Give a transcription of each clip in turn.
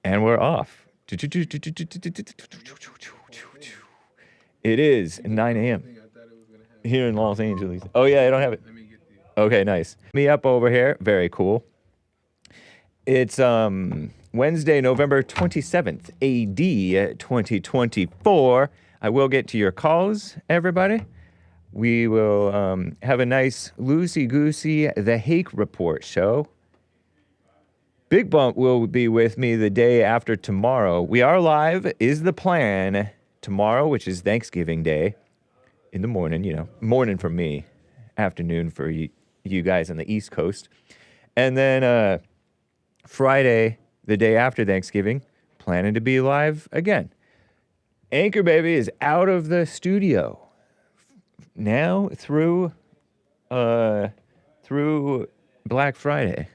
And we're off. It is 9 a.m. here in Los Angeles. Oh, yeah, I don't have it. Okay, nice. Me up over here. Very cool. It's Wednesday, November 27th, AD 2024. I will get to your calls, everybody. We will have a nice loosey-goosey The Hake Report show. Big Bump will be with me the day after tomorrow. We are live, is the plan, tomorrow, which is Thanksgiving Day, in the morning, you know, morning for me, afternoon for you guys on the East Coast. And then Friday, the day after Thanksgiving, planning to be live again. Anchor Baby is out of the studio now through Black Friday.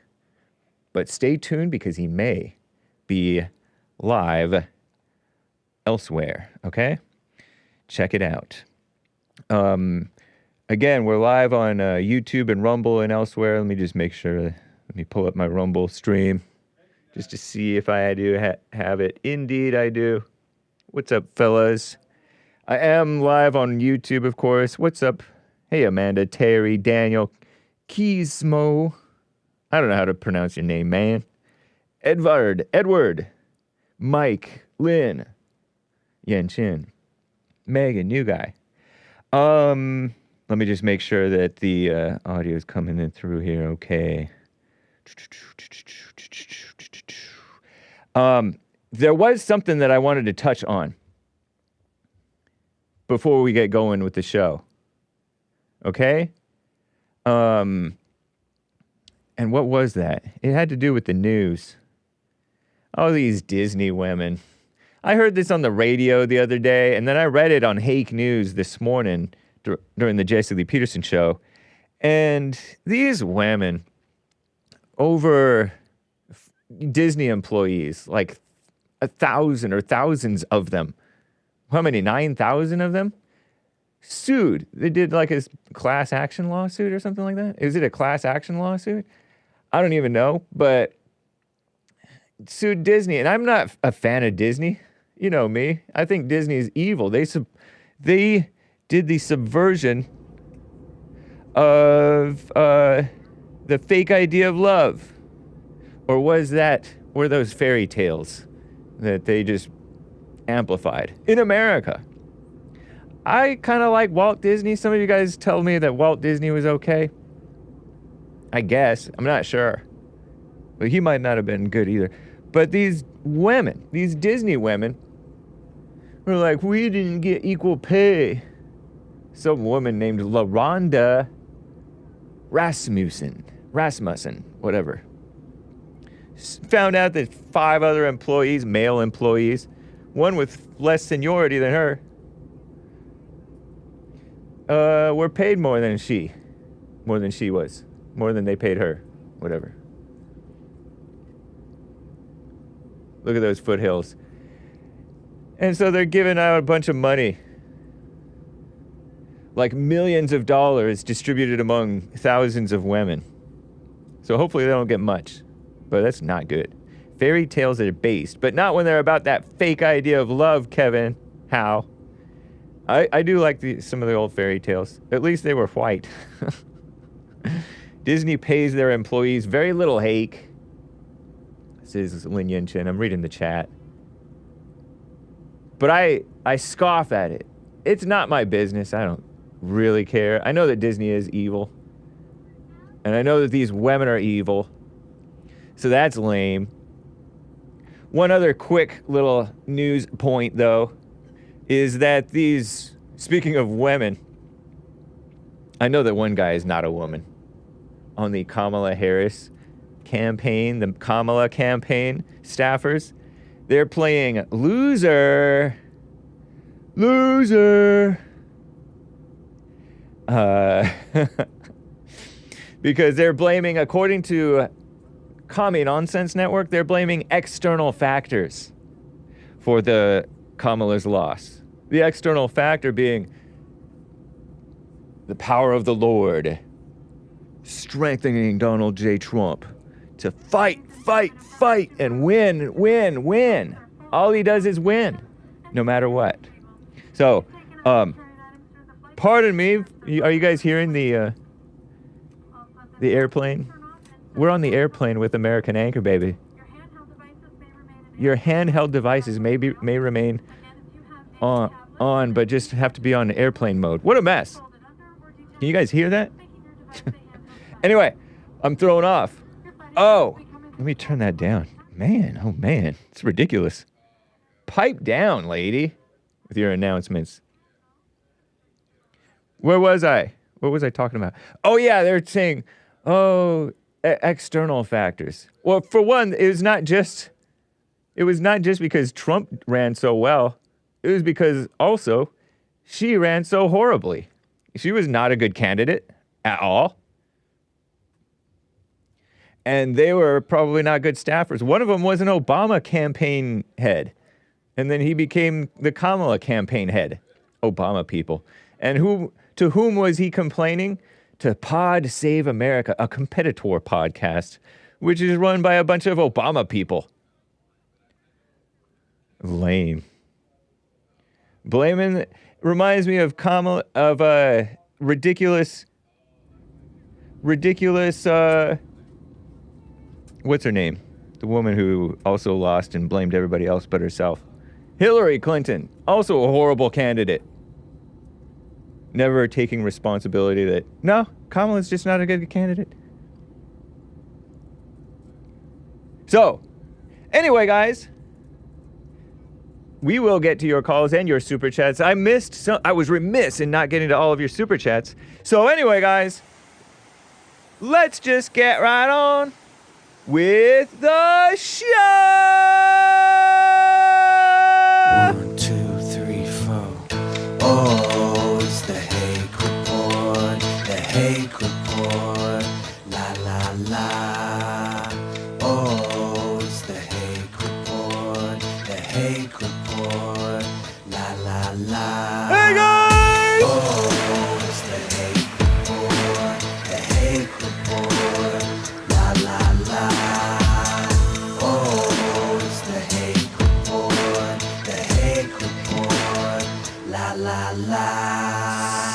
But stay tuned because he may be live elsewhere, okay? Check it out. Again, we're live on YouTube and Rumble and elsewhere. Let me just make sure. Let me pull up my Rumble stream just to see if I do have it. Indeed, I do. What's up, fellas? I am live on YouTube, of course. What's up? Hey, Amanda, Terry, Daniel, Keysmo. I don't know how to pronounce your name, man. Edward, Mike, Lynn, Yen Chin, Megan, new guy. Let me just make sure that the audio is coming in through here. Okay. There was something that I wanted to touch on before we get going with the show. Okay? And what was that? It had to do with the news. Oh, these Disney women. I heard this on the radio the other day, and then I read it on Hake News this morning during the Jesse Lee Peterson show. And these women over Disney employees, like 1,000 or thousands of them. How many? 9,000 of them? Sued. They did like a class action lawsuit or something like that. Is it a class action lawsuit? I don't even know, but sued Disney. And I'm not a fan of Disney. You know me. I think Disney is evil. They did the subversion of the fake idea of love. Or were those fairy tales that they just amplified in America? I kind of like Walt Disney. Some of you guys tell me that Walt Disney was okay. I guess. I'm not sure. But he might not have been good either. But these women, these Disney women, were like, we didn't get equal pay. Some woman named LaRonda Rasmussen, whatever, found out that 5 other employees, male employees, one with less seniority than her, were paid more than she was. More than they paid her. Whatever. Look at those foothills. And so they're giving out a bunch of money. Like millions of dollars distributed among thousands of women. So hopefully they don't get much. But that's not good. Fairy tales are based. But not when they're about that fake idea of love, Kevin. How? I do like some of the old fairy tales. At least they were white. Disney pays their employees very little, Hake. This is Lin Yin Chin. I'm reading the chat. But I scoff at it. It's not my business. I don't really care. I know that Disney is evil. And I know that these women are evil. So that's lame. One other quick little news point, though, is that speaking of women, I know that one guy is not a woman. On the Kamala Harris campaign, the Kamala campaign staffers, they're playing loser. Because they're blaming, according to Commie Nonsense Network, they're blaming external factors for the Kamala's loss. The external factor being the power of the Lord strengthening Donald J. Trump to fight fight, and win. All he does is win, no matter what. So, pardon me. Are you guys hearing the airplane? We're on the airplane with American Anchor, baby. Your handheld devices may remain on, but just have to be on airplane mode. What a mess. Can you guys hear that? Anyway, I'm thrown off. Oh, let me turn that down. Man, it's ridiculous. Pipe down, lady, with your announcements. Where was I? What was I talking about? Oh, yeah, they're saying, external factors. Well, for one, it was not just because Trump ran so well. It was because also she ran so horribly. She was not a good candidate at all. And they were probably not good staffers. One of them was an Obama campaign head. And then he became the Kamala campaign head. Obama people. And to whom was he complaining? To Pod Save America, a competitor podcast, which is run by a bunch of Obama people. Lame. Blaming reminds me of Kamala, of ridiculous, what's her name? The woman who also lost and blamed everybody else but herself. Hillary Clinton, also a horrible candidate. Never taking responsibility that, no, Kamala's just not a good candidate. So, anyway, guys, we will get to your calls and your super chats. I was remiss in not getting to all of your super chats. So anyway, guys, let's just get right on with the show. 1, 2, 3, 4. Oh, it's the Hake Report. The Hake Report. La la la. Oh, it's the Hake Report. The Hake Report. La la la. Hey guys! Oh, it's the Hake Report. The Hake Report. La la la. Oh, it's the Hake Report. The Hake Report. La la la.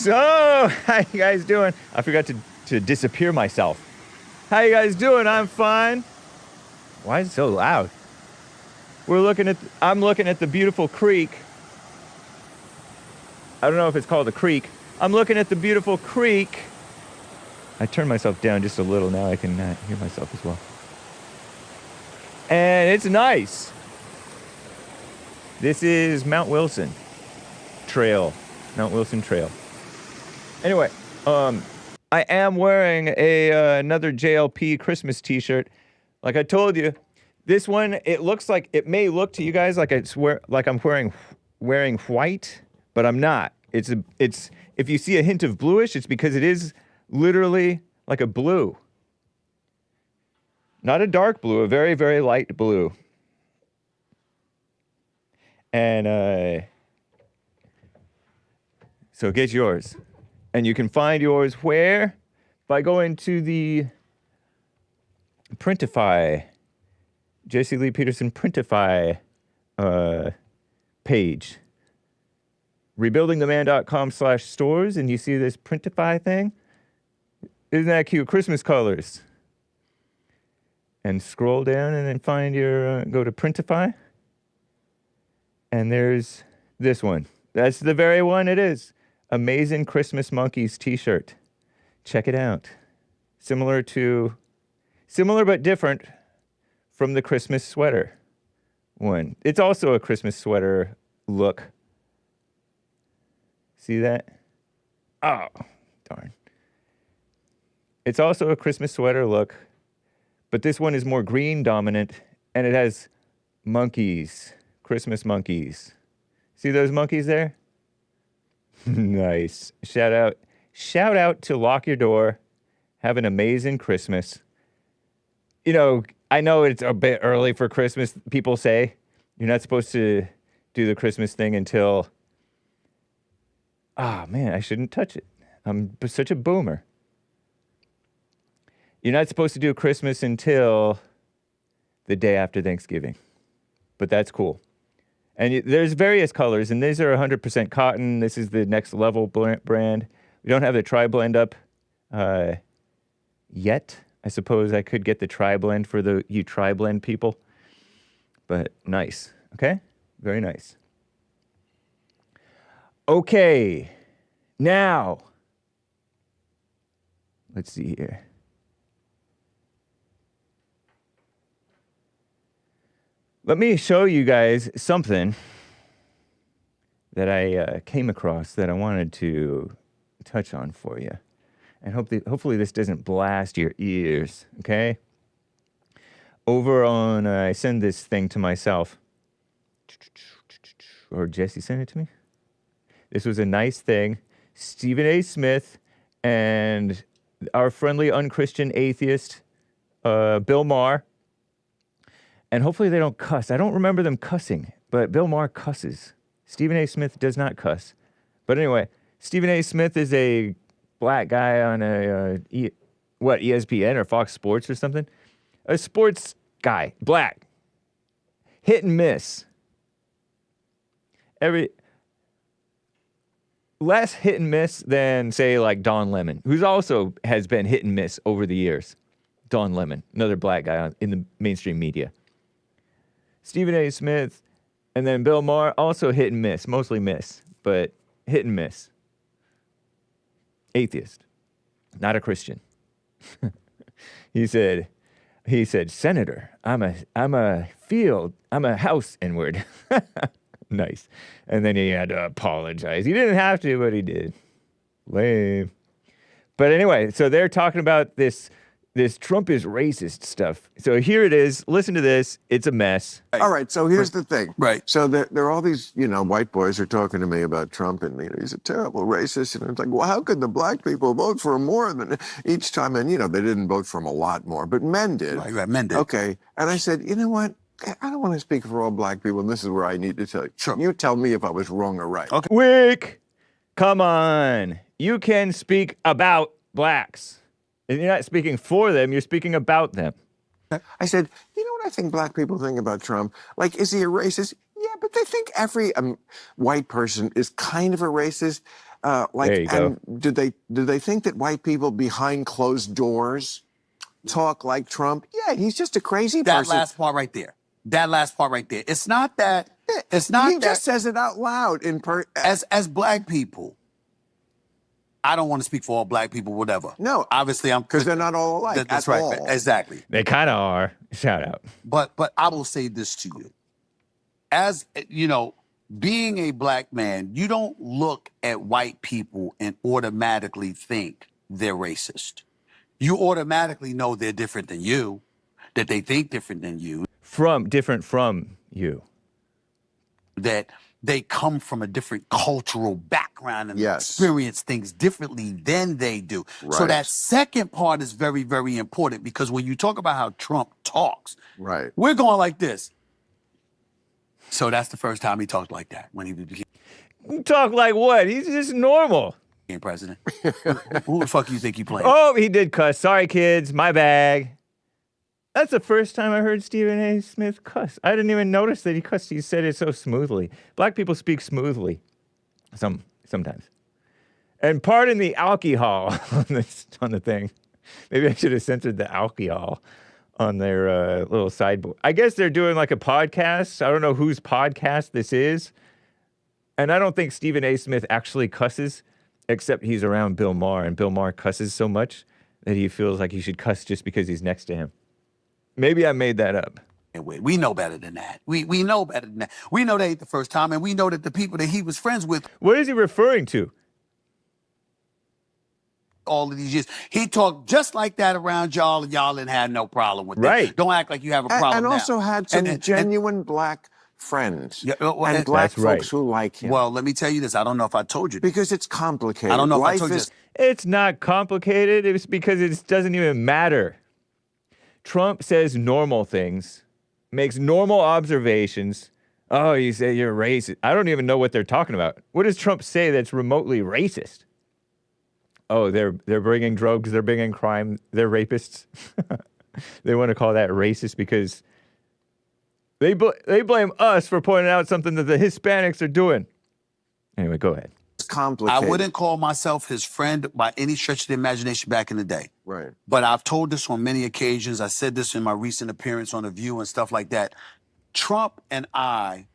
So, how you guys doing? I forgot to disappear myself. How you guys doing? I'm fine. Why is it so loud? I'm looking at the beautiful creek. I don't know if it's called a creek. I'm looking at the beautiful creek. I turned myself down just a little. Now I can hear myself as well. And it's nice. This is Mount Wilson Trail. Mount Wilson Trail. Anyway, I am wearing another JLP Christmas t-shirt. Like I told you, this one, it may look to you guys like I'm wearing white, but I'm not. It's if you see a hint of bluish, it's because it is literally like a blue. Not a dark blue, a very, very light blue. And so get yours. And you can find yours where? By going to the Printify, Jesse Lee Peterson Printify page. Rebuildingtheman.com/stores, and you see this Printify thing? Isn't that cute? Christmas colors. And scroll down and then find go to Printify. And there's this one. That's the very one it is. Amazin Christmas Monkeys t-shirt. Check it out. Similar but different from the Christmas sweater one. It's also a Christmas sweater look. See that? Oh, darn. It's also a Christmas sweater look, but this one is more green dominant, and it has monkeys, Christmas monkeys. See those monkeys there? Nice. Shout out to Lock Your Door. Have an amazing Christmas. You know, I know it's a bit early for Christmas. People say you're not supposed to do the Christmas thing until... Ah, man, I shouldn't touch it. I'm such a boomer. You're not supposed to do Christmas until the day after Thanksgiving. But that's cool. And there's various colors, and these are 100% cotton. This is the next level brand. We don't have the tri-blend up yet. I suppose I could get the tri-blend for you tri-blend people. But nice, okay? Very nice. Okay, now, let's see here. Let me show you guys something that I came across that I wanted to touch on for you. And hopefully this doesn't blast your ears, okay? Over on, I send this thing to myself. Or Jesse sent it to me. This was a nice thing. Stephen A. Smith and our friendly unchristian atheist, Bill Maher. And hopefully they don't cuss. I don't remember them cussing, but Bill Maher cusses. Stephen A. Smith does not cuss. But anyway, Stephen A. Smith is a black guy on ESPN or Fox Sports or something? A sports guy, black. Hit and miss. Less hit and miss than, say, like Don Lemon, who's also has been hit and miss over the years. Don Lemon, another black guy in the mainstream media. Stephen A. Smith, and then Bill Maher, also hit and miss, mostly miss, but hit and miss. Atheist, not a Christian. He said, Senator, I'm a house N-word. Nice. And then he had to apologize. He didn't have to, but he did. Lame. But anyway, so they're talking about this Trump is racist stuff. So here it is. Listen to this. It's a mess. All right, so here's the thing. Right. So there are all these, white boys are talking to me about Trump, and he's a terrible racist. And it's like, well, how could the black people vote for him more than each time? And, they didn't vote for him a lot more, but men did. Right, men did. Okay. And I said, you know what? I don't want to speak for all black people, and this is where I need to tell you. Sure. You tell me if I was wrong or right. Okay. Wick, come on. You can speak about blacks. And you're not speaking for them, you're speaking about them. I said, you know what I think black people think about Trump? Like, is he a racist? Yeah, but they think every white person is kind of a racist. There you go. Do they think that white people behind closed doors talk like Trump? Yeah, he's just a crazy That person. last part right there. It's not that. It's not he that. just says it out loud As black people, I don't want to speak for all black people, whatever. No, obviously I'm because they're not all alike. That's at right. all. Exactly. They kind of are. Shout out. But I will say this to you. As being a black man, you don't look at white people and automatically think they're racist. You automatically know they're different than you, that they think different than you. Different from you. That they come from a different cultural background and Yes. experience things differently than they do. So Right. that second part is very, very important, because when you talk about how Trump talks, Right. we're going like this. So that's the first time he talked like that, when he became Talk like what? He's just normal. president. Who the fuck you think he played? Oh, he did cuss. Sorry, kids. My bag. That's the first time I heard Stephen A. Smith cuss. I didn't even notice that he cussed. He said it so smoothly. Black people speak smoothly. Sometimes. And pardon the alcohol on the thing. Maybe I should have censored the alcohol on their little sideboard. I guess they're doing like a podcast. I don't know whose podcast this is. And I don't think Stephen A. Smith actually cusses, except he's around Bill Maher. And Bill Maher cusses so much that he feels like he should cuss just because he's next to him. Maybe I made that up. We know better than that. We know better than that. We know that ain't the first time, and we know that the people that he was friends with What is he referring to? all of these years, he talked just like that around y'all, and y'all didn't have no problem with that. Right. Don't act like you have a problem And now. also had some genuine black friends Yeah, well, and and- black That's right. folks who like him. Well, let me tell you this. I don't know if I told you this. Because it's complicated. I don't know if I Life told you is this. It's not complicated. It's because it doesn't even matter. Trump says normal things, makes normal observations. Oh, you say you're racist. I don't even know what they're talking about. What does Trump say that's remotely racist? Oh, they're bringing drugs, they're bringing crime, they're rapists. They want to call that racist because They blame us for pointing out something that the Hispanics are doing. Anyway, go ahead. It's complicated. I wouldn't call myself his friend by any stretch of the imagination back in the day. Right. But I've told this on many occasions. I said this in my recent appearance on The View and stuff like that. Trump and I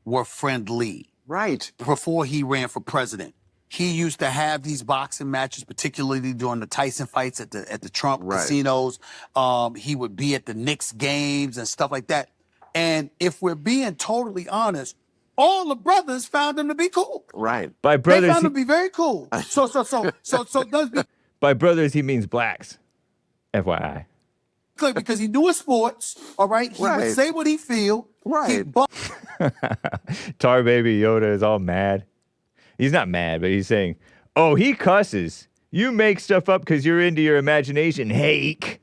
were friendly Right. before he ran for president. He used to have these boxing matches, particularly during the Tyson fights at the Trump Right. casinos. He would be at the Knicks games and stuff like that. And if we're being totally honest, all the brothers found him to be cool. Right. By They brothers, found him to be very cool. So does be by brothers, he means blacks. FYI. clear because he knew his sports. All right, he Right. would say what he feel. He Right. Tar Baby Yoda is all mad. He's not mad, but he's saying, "Oh, he cusses. You make stuff up because you're into your imagination, Hake."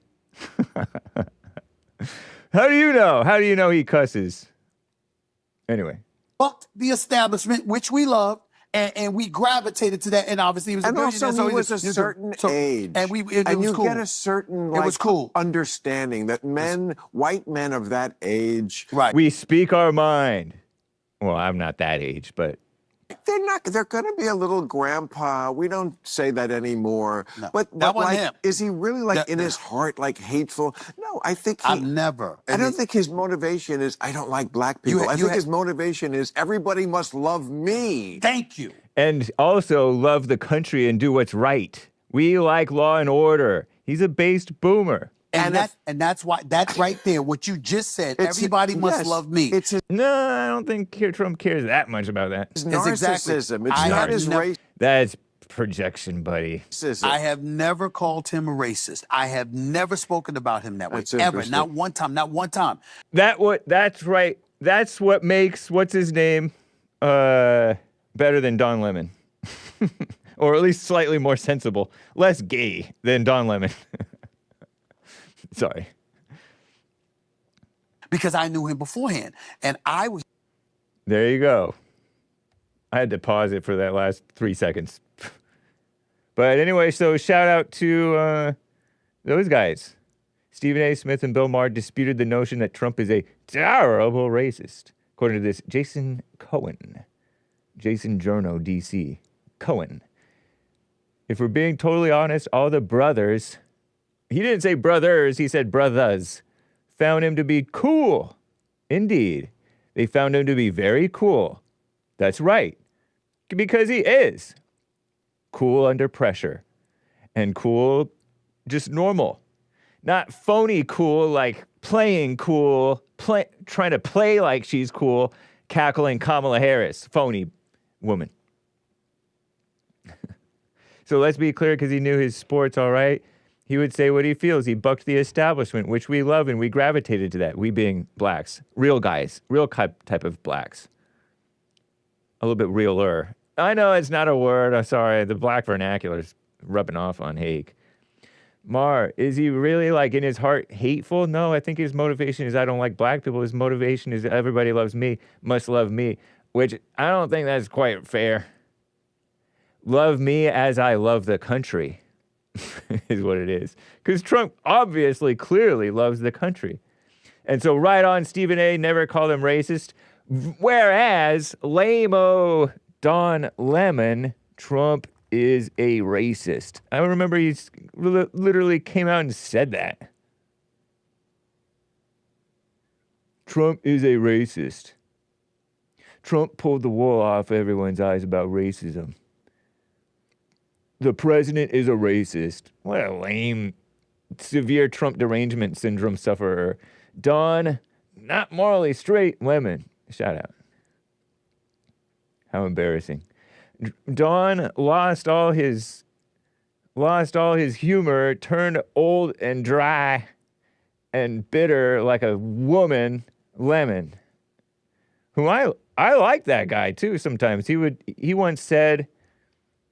How do you know? How do you know he cusses? Anyway. bucked the establishment, which we love, and we gravitated to that. And obviously, he was And a also, billionaire, he was a he was certain so- age, and it and was you cool. get a certain It was cool. understanding that men, white men of that age, Right. We speak our mind. Well, I'm not that age, but they're going to be a little grandpa. We don't say that anymore. No, But that wasn't like, him. is he really like That- in his heart like hateful? No, I think I've never. I don't think his motivation is I don't like black You people. ha- I you think ha- his motivation is everybody must love me. Thank you. and also love the country and do what's right. We like law and order. He's a based boomer. And And that's why that's right there. What you just said. It's- Everybody must yes, love me. It's his No, I don't think Trump cares that much about that. narcissism. It's I not have his never- That's projection, buddy. racism. I have never called him a racist. I have never spoken about him that way. That's Ever. interesting. Not one time. Not one time. That's right. That's what makes what's his name better than Don Lemon. Or at least slightly more sensible. Less gay than Don Lemon. Sorry. Because I knew him beforehand. And I was There you go. I had to pause it for that last 3 seconds. But anyway, so shout out to those guys. Stephen A. Smith and Bill Maher disputed the notion that Trump is a terrible racist. According to this, Jason Cohen. Jason Journo, D.C. Cohen. If we're being totally honest, all the brothers, he didn't say brothers, he said brothers, found him to be cool. Indeed. They found him to be very cool. That's right. Because he is. Cool under pressure. And cool, just normal. Not phony cool, like playing cool, trying to play like she's cool, cackling Kamala Harris, phony woman. So let's be clear, because he knew his sports all right. He would say what he feels. He bucked the establishment, which we love, and we gravitated to that. We being blacks, real guys, real type of blacks. A little bit realer. I know it's not a word. I'm sorry. The black vernacular is rubbing off on Hake. Maher, is he really like in his heart hateful? No, I think his motivation is I don't like black people. His motivation is everybody loves me, must love me, which I don't think that's quite fair. Love me as I love the country is what it is. Because Trump obviously, clearly loves the country. And so right on, Stephen A. never called him racist. Whereas lame-o Don Lemon, Trump is a racist. I remember he literally came out and said that. Trump is a racist. Trump pulled the wool off everyone's eyes about racism. The president is a racist. What a lame, severe Trump derangement syndrome sufferer. Don, not morally straight, Lemon. Shout out. How embarrassing. Don lost all his humor, turned old and dry and bitter like a woman, Lemon. Who I like that guy too sometimes. He once said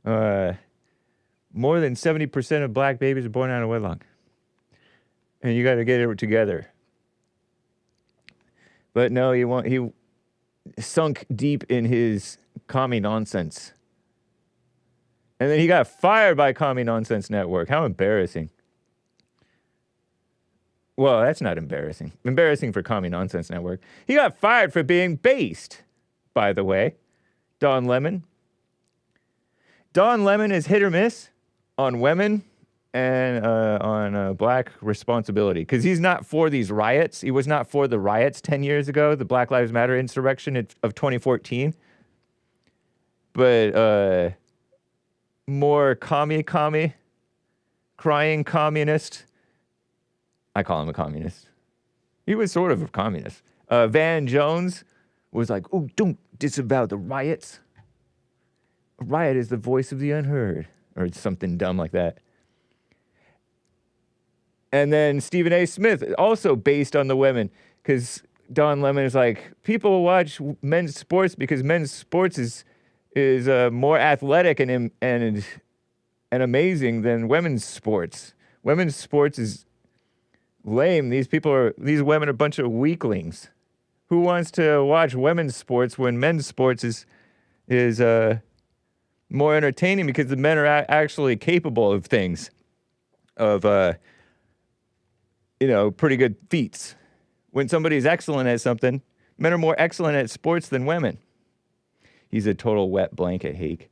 more than 70% of black babies are born out of wedlock. And you got to get it together. But no, he sunk deep in his commie nonsense. And then he got fired by Commie Nonsense Network. How embarrassing. Well, that's not embarrassing. Embarrassing for Commie Nonsense Network. He got fired for being based, by the way. Don Lemon. Don Lemon is hit or miss on women and on black responsibility. Because he's not for these riots. He was not for the riots 10 years ago, the Black Lives Matter insurrection of 2014. But more crying communist. I call him a communist. He was sort of a communist. Van Jones was like, oh, don't disavow the riots. A riot is the voice of the unheard. Or something dumb like that. And then Stephen A. Smith, also based on the women. Because Don Lemon is like, people watch men's sports because men's sports is more athletic and amazing than women's sports. Women's sports is lame. These women are a bunch of weaklings. Who wants to watch women's sports when men's sports is more entertaining because the men are actually capable of things, of pretty good feats. When somebody's excellent at something, men are more excellent at sports than women. He's a total wet blanket, Hake.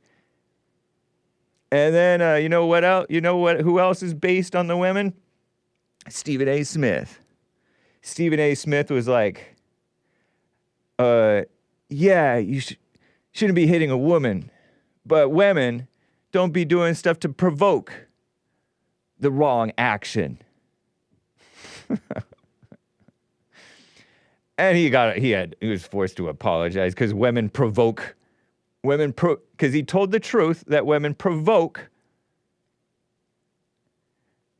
And then, you know what else? Who else is based on the women? Stephen A. Smith. Stephen A. Smith was like, yeah, you shouldn't be hitting a woman, but women don't be doing stuff to provoke the wrong action. And he was forced to apologize because because he told the truth that women provoke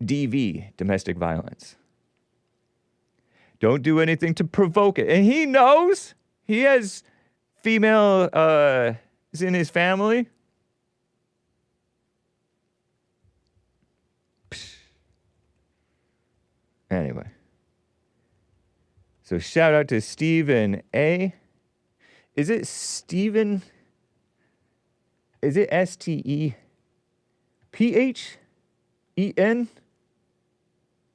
DV, domestic violence. Don't do anything to provoke it. And he knows he has female in his family. Anyway. So shout out to Stephen A. Is it Stephen? Is it STEPHEN?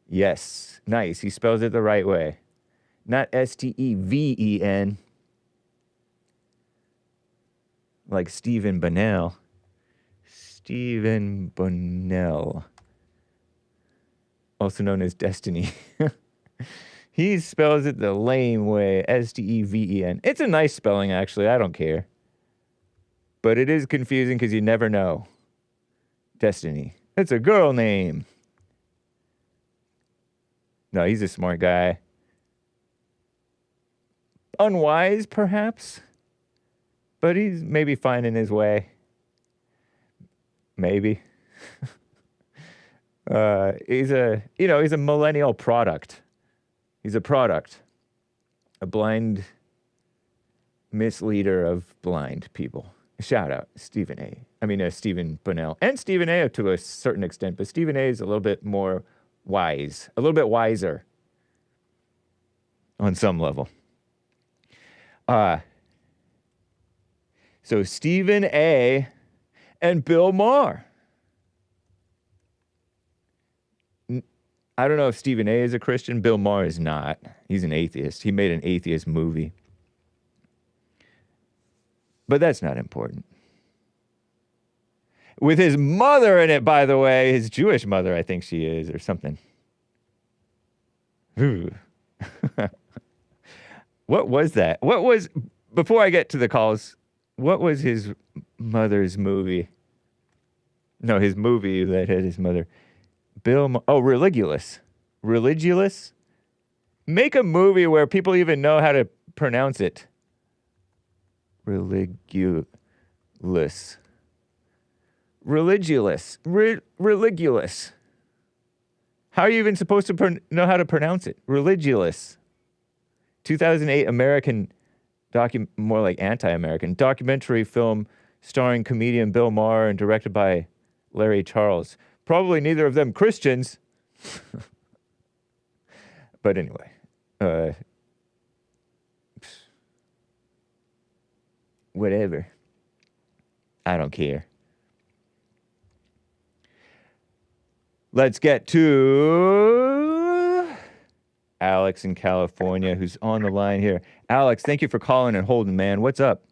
Yes. Nice. He spells it the right way. Not STEVEN. Like Stephen Bunnell. Stephen Bunnell. Also known as Destiny. He spells it the lame way. STEVEN. It's a nice spelling, actually. I don't care. But it is confusing because you never know. Destiny. It's a girl name. No, he's a smart guy. Unwise, perhaps. But he's maybe finding his way. Maybe. He's a millennial product. He's a product. A blind misleader of blind people. Shout out, Stephen Bunnell. And Stephen A. to a certain extent, but Stephen A. is a little bit more wise. A little bit wiser. On some level. So Stephen A. and Bill Maher. I don't know if Stephen A. is a Christian. Bill Maher is not. He's an atheist. He made an atheist movie. But that's not important. With his mother in it, by the way. His Jewish mother, I think she is, or something. Ooh. What was that? Before I get to the calls, what was his mother's movie? No, his movie that had his mother. Religulous. Religulous? Make a movie where people even know how to pronounce it. Religulous. Religulous. Religulous. How are you even supposed to know how to pronounce it? Religulous. 2008 American, more like anti-American, documentary film starring comedian Bill Maher and directed by Larry Charles. Probably neither of them Christians. But anyway. Whatever. I don't care. Let's get to Alex in California, who's on the line here. Alex, thank you for calling and holding, man. What's up?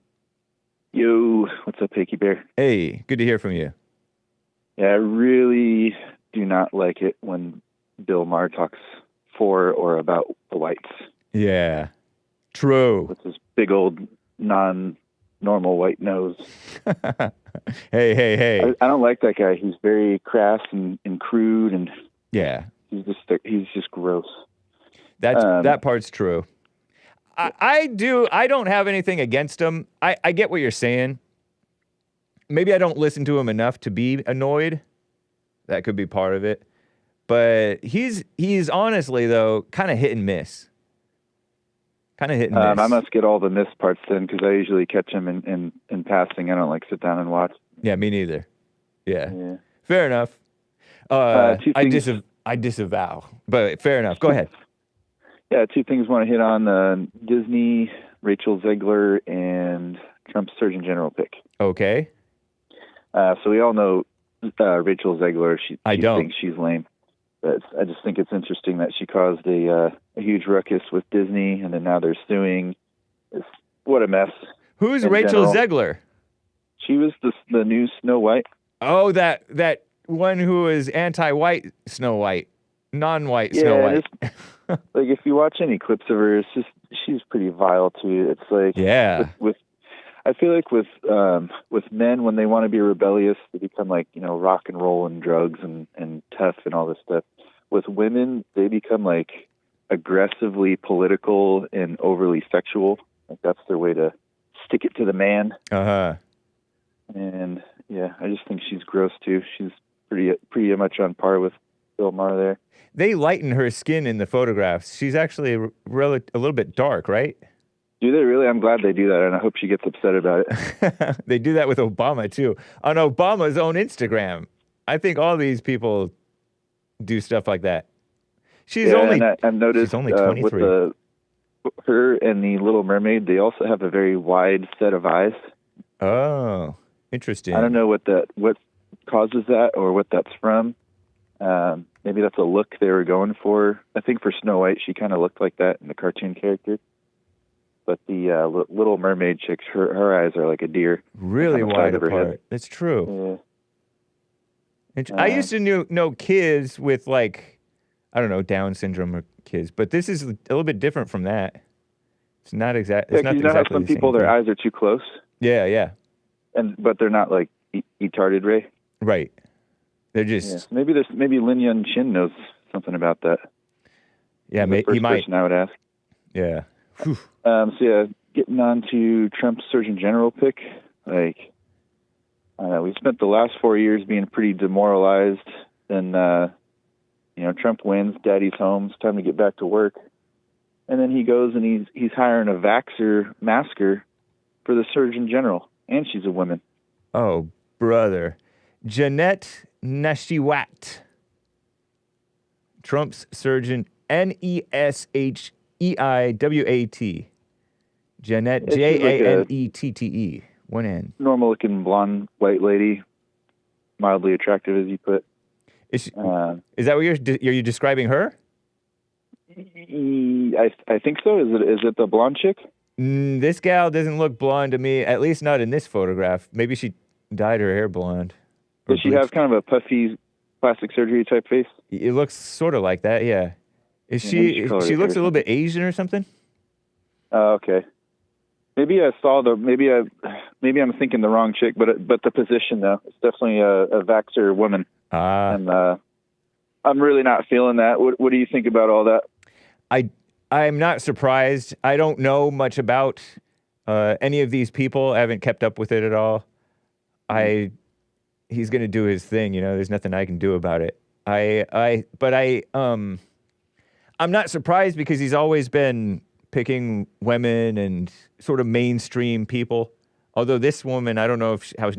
Yo, what's up, Hakey Bear? Hey, good to hear from you. Yeah, I really do not like it when Bill Maher talks for or about the whites Yeah, true. with his big old non-normal white nose. Hey. I don't like that guy. He's very crass and crude, and Yeah, he's just gross. that part's true. I don't have anything against him. I get what you're saying. Maybe I don't listen to him enough to be annoyed. That could be part of it. But he's honestly, though, kind of hit and miss. Kind of hit and miss. I must get all the missed parts then, because I usually catch him in passing. I don't like sit down and watch. Yeah, me neither. Yeah. Yeah. Fair enough. Two things. I disavow. But fair enough. Go ahead. Yeah, two things I want to hit on: Disney, Rachel Zegler, and Trump's Surgeon General pick. Okay. So we all know Rachel Zegler. She don't. thinks she's lame, but I just think it's interesting that she caused a huge ruckus with Disney, and then now they're suing. What a mess. Who's in Rachel general. Zegler? She was the new Snow White. Oh, that one who is anti-white Snow White, non-white Snow White. Like if you watch any clips of her, it's just she's pretty vile too. It's like Yeah. with I feel like with men, when they want to be rebellious, they become like, rock and roll and drugs and tough and all this stuff. With women, they become like aggressively political and overly sexual. Like that's their way to stick it to the man. Uh-huh. And yeah, I just think she's gross too. She's pretty much on par with Bill Maher there. They lighten her skin in the photographs. She's actually a little bit dark, right? Do they really? I'm glad they do that, and I hope she gets upset about it. They do that with Obama, too. On Obama's own Instagram. I think all these people do stuff like that. She's only, and I've noticed she's only 23. with her and the Little Mermaid, they also have a very wide set of eyes. Oh, interesting. I don't know what causes that or what that's from. Maybe that's a look they were going for. I think for Snow White, she kind of looked like that in the cartoon character. But the Little Mermaid chick, her eyes are like a deer. Really on the side wide of her apart. head. That's true. Yeah. I used to know kids with like, I don't know, Down syndrome or kids, but this is a little bit different from that. It's not exactly. It's not you know exactly how some the same people, their thing. eyes are too close, Yeah. but they're not like retarded, Ray. Right. They're just. Yeah. Maybe Lin Yun Chin knows something about that. Yeah, The he first might. person I would ask. Yeah. Whew. So yeah, getting on to Trump's Surgeon General pick. Like, we spent the last 4 years being pretty demoralized. Then, Trump wins. Daddy's home. It's time to get back to work. And then he goes and he's hiring a vaxxer masker for the Surgeon General, and she's a woman. Oh, brother. Jeanette Nashiwat. Trump's surgeon, Nesheiwat. Jeanette, Yeah, she's like a Janette. One N. normal-looking blonde white lady, mildly attractive, as you put. Is that what are you describing her? I think so. Is it the blonde chick? This gal doesn't look blonde to me, at least not in this photograph. Maybe she dyed her hair blonde. Does she have kind of a puffy plastic surgery type face? It looks sort of like that, yeah. maybe She color looks her a little bit Asian or something? Oh, okay. Maybe I saw maybe I'm thinking the wrong chick, but the position though, it's definitely a vaxxer woman. And I'm really not feeling that. What do you think about all that? I'm not surprised. I don't know much about any of these people. I haven't kept up with it at all. He's gonna do his thing, there's nothing I can do about it. I'm not surprised because he's always been picking women and sort of mainstream people. Although this woman, I don't know how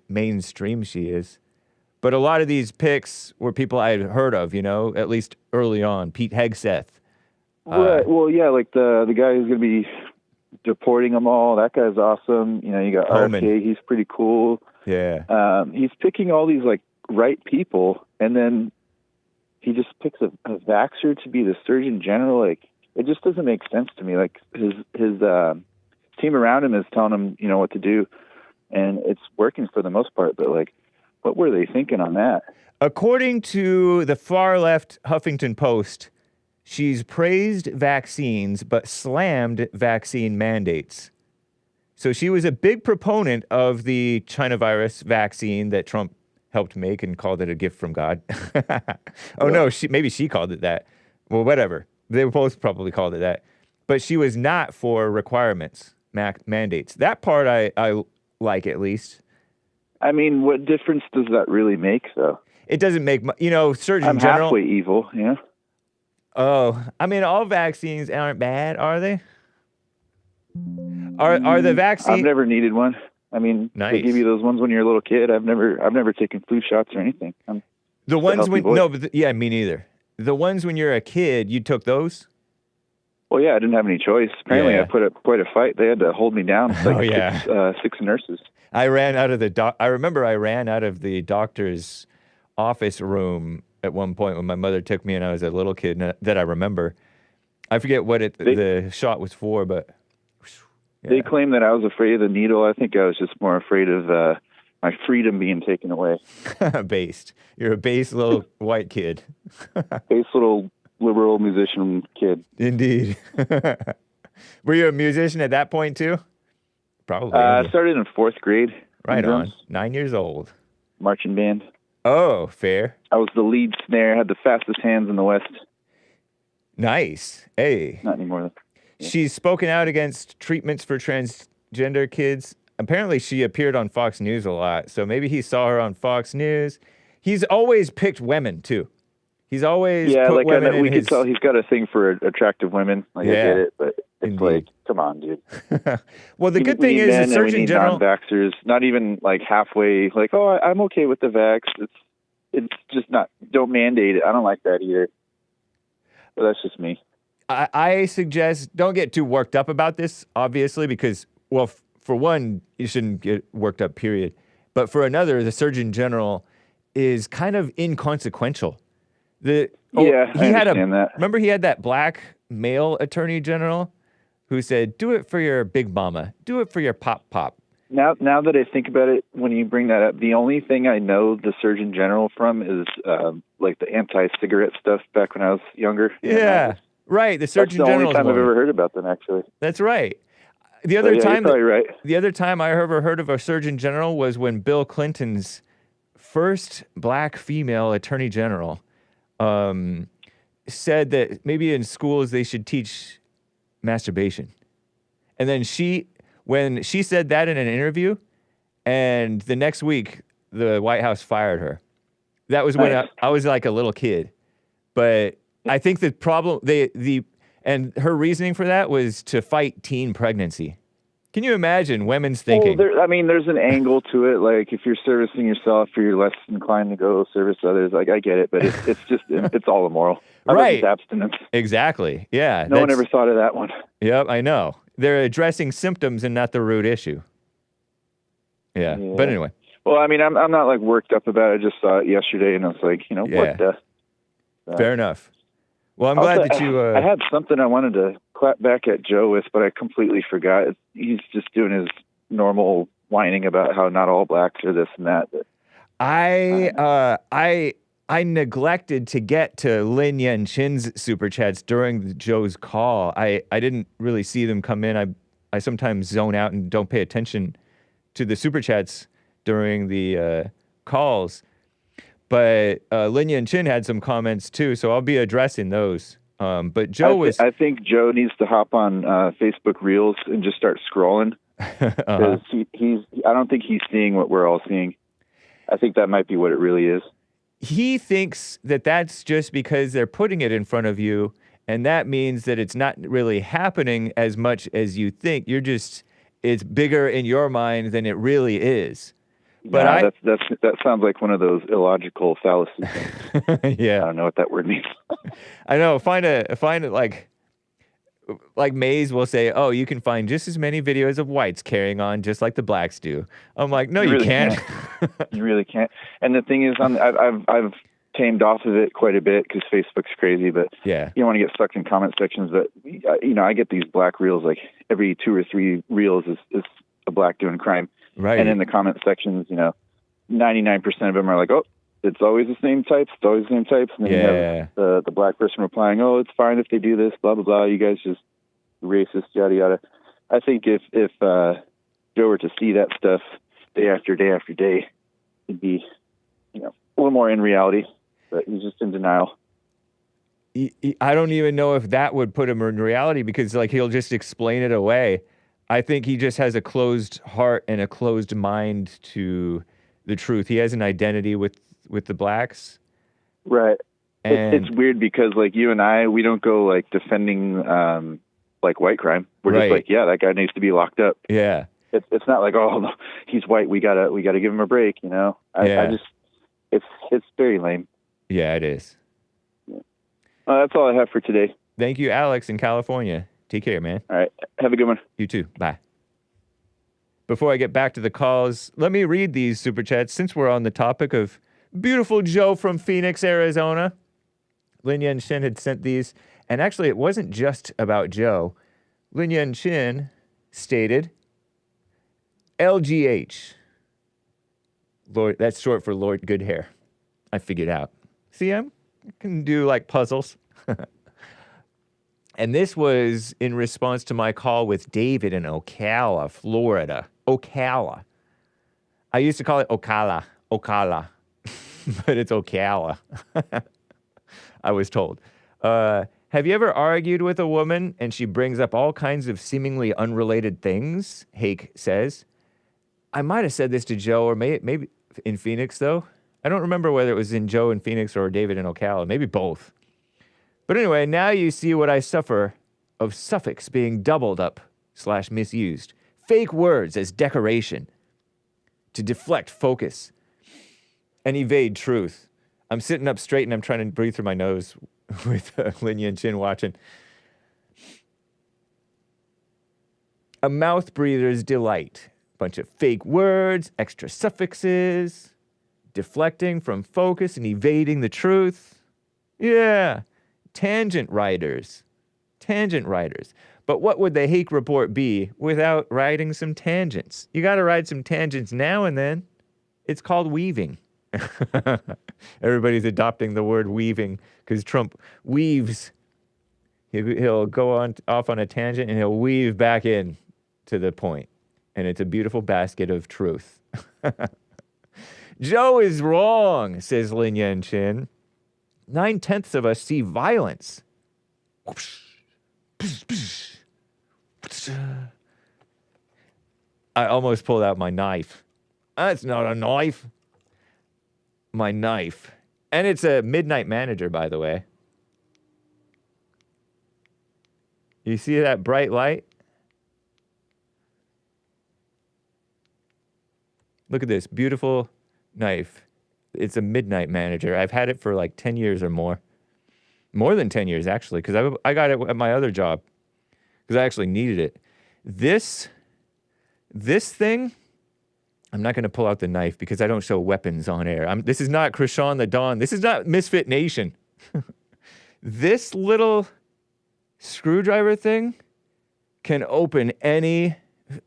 mainstream she is. But a lot of these picks were people I had heard of, at least early on. Pete Hegseth. Right. Well, yeah, like the guy who's going to be deporting them all. That guy's awesome. You got Homan. RK. He's pretty cool. Yeah. He's picking all these like right people, and then he just picks a vaxxer to be the Surgeon General. Like, it just doesn't make sense to me. Like, his team around him is telling him, you know, what to do, and it's working for the most part. But like, what were they thinking on that? According to the far left Huffington Post, she's praised vaccines but slammed vaccine mandates. So she was a big proponent of the China virus vaccine that Trump helped make and called it a gift from God. Oh, no, maybe she called it that. Well, whatever. They both probably called it that. But she was not for requirements, mandates. That part I like, at least. I mean, what difference does that really make, though? It doesn't make, Surgeon I'm General. halfway evil, yeah. Oh, I mean, all vaccines aren't bad, are they? Are the vaccines? I've never needed one. I mean, Nice. they give you those ones when you're a little kid. I've never taken flu shots or anything. The ones when boy. no, but yeah, me neither. The ones when you're a kid, you took those. Well, yeah, I didn't have any choice. Apparently, Yeah. I put up quite a fight. They had to hold me down. It's like Oh, yeah. six nurses. I ran out of the I remember I ran out of the doctor's office room at one point when my mother took me and I was a little kid that I remember. I forget what the shot was for, but yeah. They claim that I was afraid of the needle. I think I was just more afraid of my freedom being taken away. Based. You're a base little white kid. Base little liberal musician kid. Indeed. Were you a musician at that point too? Probably. I started in 4th grade. Right in on. drums, 9 years old. marching band. Oh, fair. I was the lead snare. Had the fastest hands in the West. Nice. Hey. Not anymore. She's spoken out against treatments for transgender kids. Apparently, she appeared on Fox News a lot, so maybe he saw her on Fox News. He's always picked women, too. He's always put like women in we his... could tell he's got a thing for attractive women. Like, Yeah. I get it, but it's Indeed. like, come on, dude. Well, the We- good we thing need is men the and we Surgeon need General... non-vaxxers, not even like halfway, like, oh, I'm okay with the vax. It's just not, don't mandate it. I don't like that either. But that's just me. I suggest don't get too worked up about this, obviously, because, well, for one, you shouldn't get worked up, period. But for another, the Surgeon General is kind of inconsequential. I understand that. Remember he had that black male attorney general who said, do it for your big mama, do it for your pop. Now that I think about it, when you bring that up, the only thing I know the Surgeon General from is like the anti-cigarette stuff back when I was younger. Yeah, right. The Surgeon That's the General's only time I've one. ever heard about them, actually. That's right. The So, other yeah, time, you're probably right. the other time I ever heard of a Surgeon General was when Bill Clinton's first black female attorney general said that maybe in schools they should teach masturbation. And then when she said that in an interview, and the next week the White House fired her. That was when Nice. I was like a little kid. But I think the problem, and her reasoning for that was to fight teen pregnancy. Can you imagine women's thinking? Well, there's an angle to it. Like, if you're servicing yourself, you're less inclined to go service others. Like, I get it, but it's just, it's all immoral. How about Right. just abstinence? Exactly. Yeah. No one ever thought of that one. Yep, I know. They're addressing symptoms and not the root issue. Yeah. Yeah. But anyway. Well, I mean, I'm not like worked up about it. I just saw it yesterday, and I was like, Yeah. what the? Fair enough. Well, I'm glad Also, that you... I had something I wanted to clap back at Joe with, but I completely forgot. He's just doing his normal whining about how not all blacks are this and that. But I neglected to get to Lin Yan Chin's super chats during Joe's call. I didn't really see them come in. I sometimes zone out and don't pay attention to the super chats during the calls. But Lin Yan Chin had some comments too, so I'll be addressing those. But Joe I think Joe needs to hop on Facebook Reels and just start scrolling. Because I don't think he's seeing what we're all seeing. I think that might be what it really is. He thinks that that's just because they're putting it in front of you, and that means that it's not really happening as much as you think. It's bigger in your mind than it really is. But that sounds like one of those illogical fallacies. Yeah, I don't know what that word means. I know. Find it like Maze will say, "Oh, you can find just as many videos of whites carrying on just like the blacks do." I'm like, no, you really can't. You really can't. And the thing is, I've tamed off of it quite a bit because Facebook's crazy, but Yeah. you don't want to get stuck in comment sections. But, I get these black reels, like every 2 or 3 reels is a black doing crime. Right. And in the comment sections, 99% of them are like, oh, it's always the same types. It's always the same types. And then you have the black person replying, oh, it's fine if they do this, blah, blah, blah. You guys just racist, yada, yada. I think if Joe were to see that stuff day after day after day, it'd be, a little more in reality. But he's just in denial. I don't even know if that would put him in reality because, like, he'll just explain it away. I think he just has a closed heart and a closed mind to the truth. He has an identity with the blacks. Right. And it's weird because, like, you and I, we don't go, like, defending, like, white crime. We're just like, yeah, that guy needs to be locked up. Yeah. It's not like, oh, no, he's white. We gotta give him a break. It's very lame. Yeah, it is. That's all I have for today. Thank you, Alex in California. Take care, man. All right. Have a good one. You too. Bye. Before I get back to the calls, let me read these super chats since we're on the topic of beautiful Joe from Phoenix, Arizona. Lin Yan Shin had sent these, and actually it wasn't just about Joe. Lin Yan Shin stated, LGH. Lord, that's short for Lord Good Hair. I figured out. See, I can do like puzzles. And this was in response to my call with David in Ocala, Florida. Ocala. I used to call it Ocala, but it's Ocala. I was told. Have you ever argued with a woman and she brings up all kinds of seemingly unrelated things? Hake says. I might have said this to Joe or maybe in Phoenix, though. I don't remember whether it was in Joe in Phoenix or David in Ocala. Maybe both. But anyway, now you see what I suffer of suffix being doubled up / misused. Fake words as decoration to deflect focus and evade truth. I'm sitting up straight and I'm trying to breathe through my nose with Lin Yan Chin watching. A mouth breather's delight. Bunch of fake words, extra suffixes, deflecting from focus and evading the truth. Yeah. Tangent writers. But what would the Hake report be without writing some tangents? You got to write some tangents now and then. It's called weaving. Everybody's adopting the word weaving because Trump weaves. He'll go off on a tangent and he'll weave back in to the point. And it's a beautiful basket of truth. Joe is wrong, says Lin Yan Chin. 9/10 of us see violence. I almost pulled out my knife. That's not a knife. My knife. And it's a Midnight Manager, by the way. You see that bright light? Look at this beautiful knife. It's a Midnight Manager. I've had it for like 10 years or more. More than 10 years, actually, because I got it at my other job because I actually needed it. This thing, I'm not going to pull out the knife because I don't show weapons on air. This is not Krishan the Dawn. This is not Misfit Nation. This little screwdriver thing can open any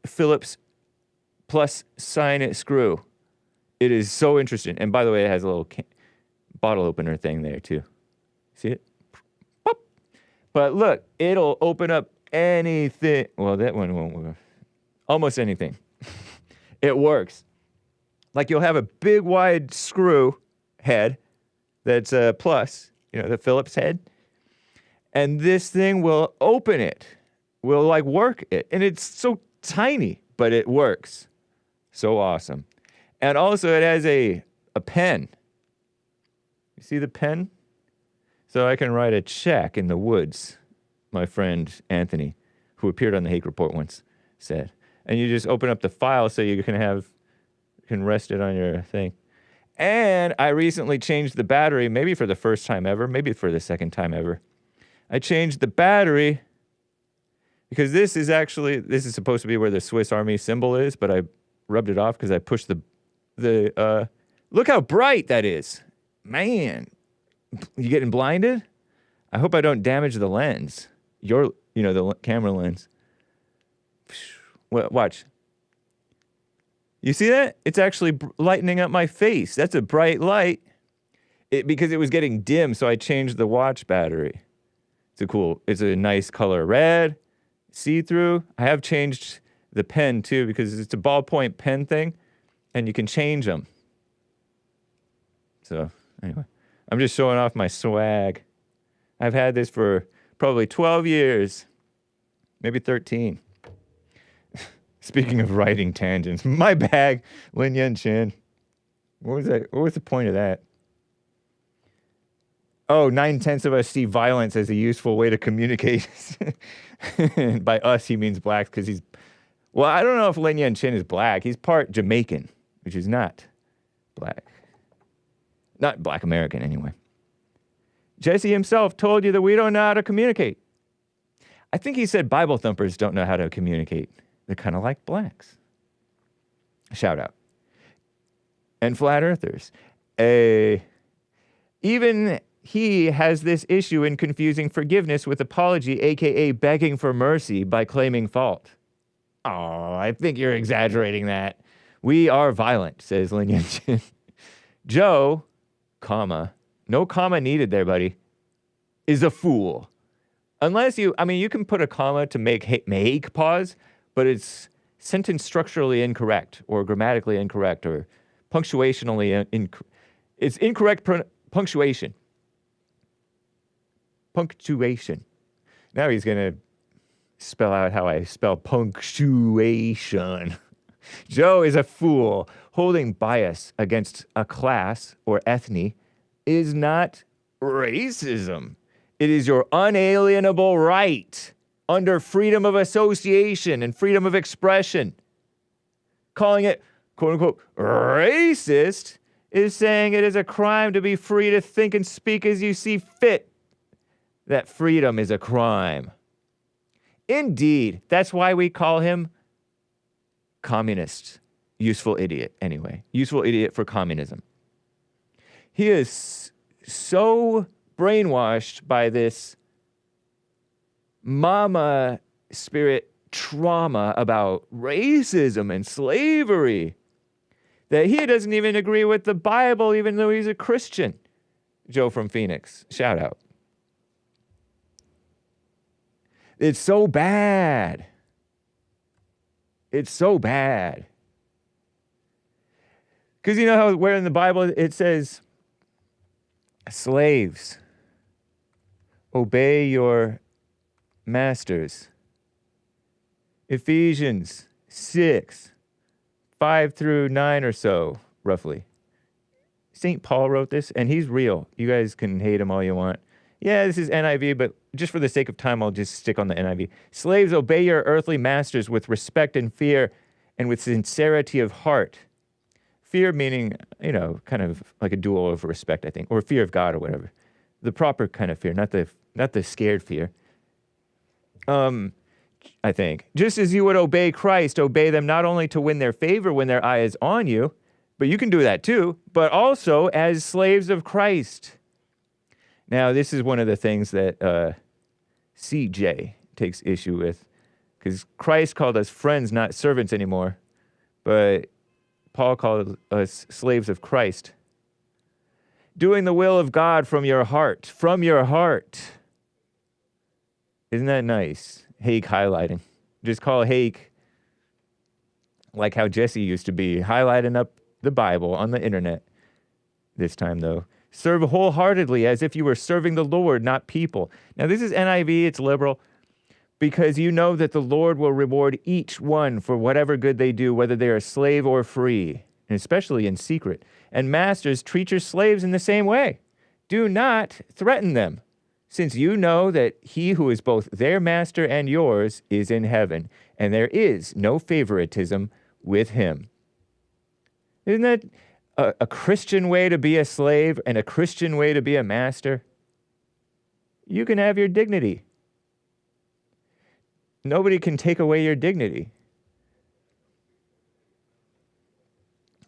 Phillips plus sign screw. It is so interesting. And by the way, it has a little bottle opener thing there too. See it? Pop. But look, it'll open up anything. Well, that one won't work. Almost anything. It works. Like you'll have a big wide screw head that's a plus, the Phillips head. And this thing will open it. Will like work it. And it's so tiny, but it works. So awesome. And also it has a pen. You see the pen? So I can write a check in the woods, my friend Anthony, who appeared on the Hake Report once, said. And you just open up the file so you can rest it on your thing. And I recently changed the battery, maybe for the first time ever, maybe for the second time ever. I changed the battery because this is supposed to be where the Swiss Army symbol is, but I rubbed it off because I pushed the look how bright that is. Man, You getting blinded? I hope I don't damage the lens. The camera lens. Watch. You see that? It's actually lightening up my face. That's a bright light. Because it was getting dim, so I changed the watch battery. It's a nice color red, see-through. I have changed the pen too because it's a ballpoint pen thing, and you can change them. So anyway, I'm just showing off my swag. I've had this for probably 12 years, maybe 13. Speaking of writing tangents, my bag, Lin Yun Chin. What was that? What was the point of that? Oh, 9/10 of us see violence as a useful way to communicate. And by us, he means blacks because he's... Well, I don't know if Lin Yun Chin is black. He's part Jamaican, which is not black. Not black American, anyway. Jesse himself told you that we don't know how to communicate. I think he said Bible thumpers don't know how to communicate. They're kind of like blacks. Shout out. And flat earthers. Even he has this issue in confusing forgiveness with apology, aka begging for mercy by claiming fault. Oh, I think you're exaggerating that. We are violent, says Lin Yun Chin. Joe, comma, no comma needed there, buddy, is a fool. Unless you can put a comma to make Hake pause, but it's sentence structurally incorrect or grammatically incorrect or punctuationally it's incorrect punctuation. Punctuation. Now he's going to spell out how I spell punctuation. Joe is a fool. Holding bias against a class or ethne is not racism. It is your unalienable right under freedom of association and freedom of expression. Calling it, quote unquote, racist is saying it is a crime to be free to think and speak as you see fit. That freedom is a crime. Indeed, that's why we call him communist. Useful idiot, anyway. Useful idiot for communism. He is so brainwashed by this mama spirit trauma about racism and slavery that he doesn't even agree with the Bible, even though he's a Christian. Joe from Phoenix, shout out. It's so bad. It's so bad. Because you know how where in the Bible it says, slaves, obey your masters. Ephesians 6, 5 through 9 or so, roughly. St. Paul wrote this, and he's real. You guys can hate him all you want. Yeah, this is NIV, but just for the sake of time, I'll just stick on the NIV. Slaves, obey your earthly masters with respect and fear and with sincerity of heart. Fear meaning, kind of like a dual of respect, I think, or fear of God or whatever. The proper kind of fear, not the scared fear. I think. Just as you would obey Christ, obey them not only to win their favor when their eye is on you, but you can do that too, but also as slaves of Christ. Now, this is one of the things that CJ takes issue with, because Christ called us friends, not servants anymore, but Paul called us slaves of Christ. Doing the will of God from your heart. From your heart. Isn't that nice? Hake highlighting. Just call Hake like how Jesse used to be, highlighting up the Bible on the internet. This time, though. Serve wholeheartedly as if you were serving the Lord, not people. Now, this is NIV. It's liberal. Because you know that the Lord will reward each one for whatever good they do, whether they are slave or free, and especially in secret. And masters, treat your slaves in the same way. Do not threaten them, since you know that he who is both their master and yours is in heaven, and there is no favoritism with him. Isn't that a Christian way to be a slave and a Christian way to be a master? You can have your dignity. Nobody can take away your dignity.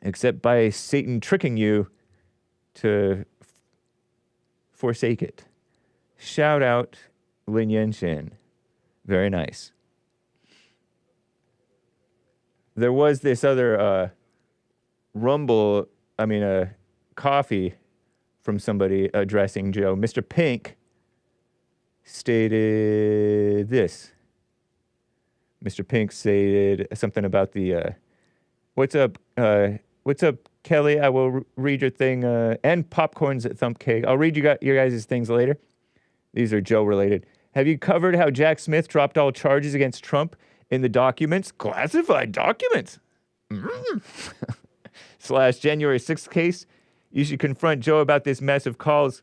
Except by Satan tricking you to forsake it. Shout out Lin Yen Shin. Very nice. There was this other coffee from somebody addressing Joe. Mr. Pink stated this. Mr. Pink stated something about the, what's up, Kelly? I will read your thing, and Popcorn's at Thump Cake. I'll read your guys' things later. These are Joe related. Have you covered how Jack Smith dropped all charges against Trump in the documents? Classified documents. / January 6th case. You should confront Joe about this mess of calls.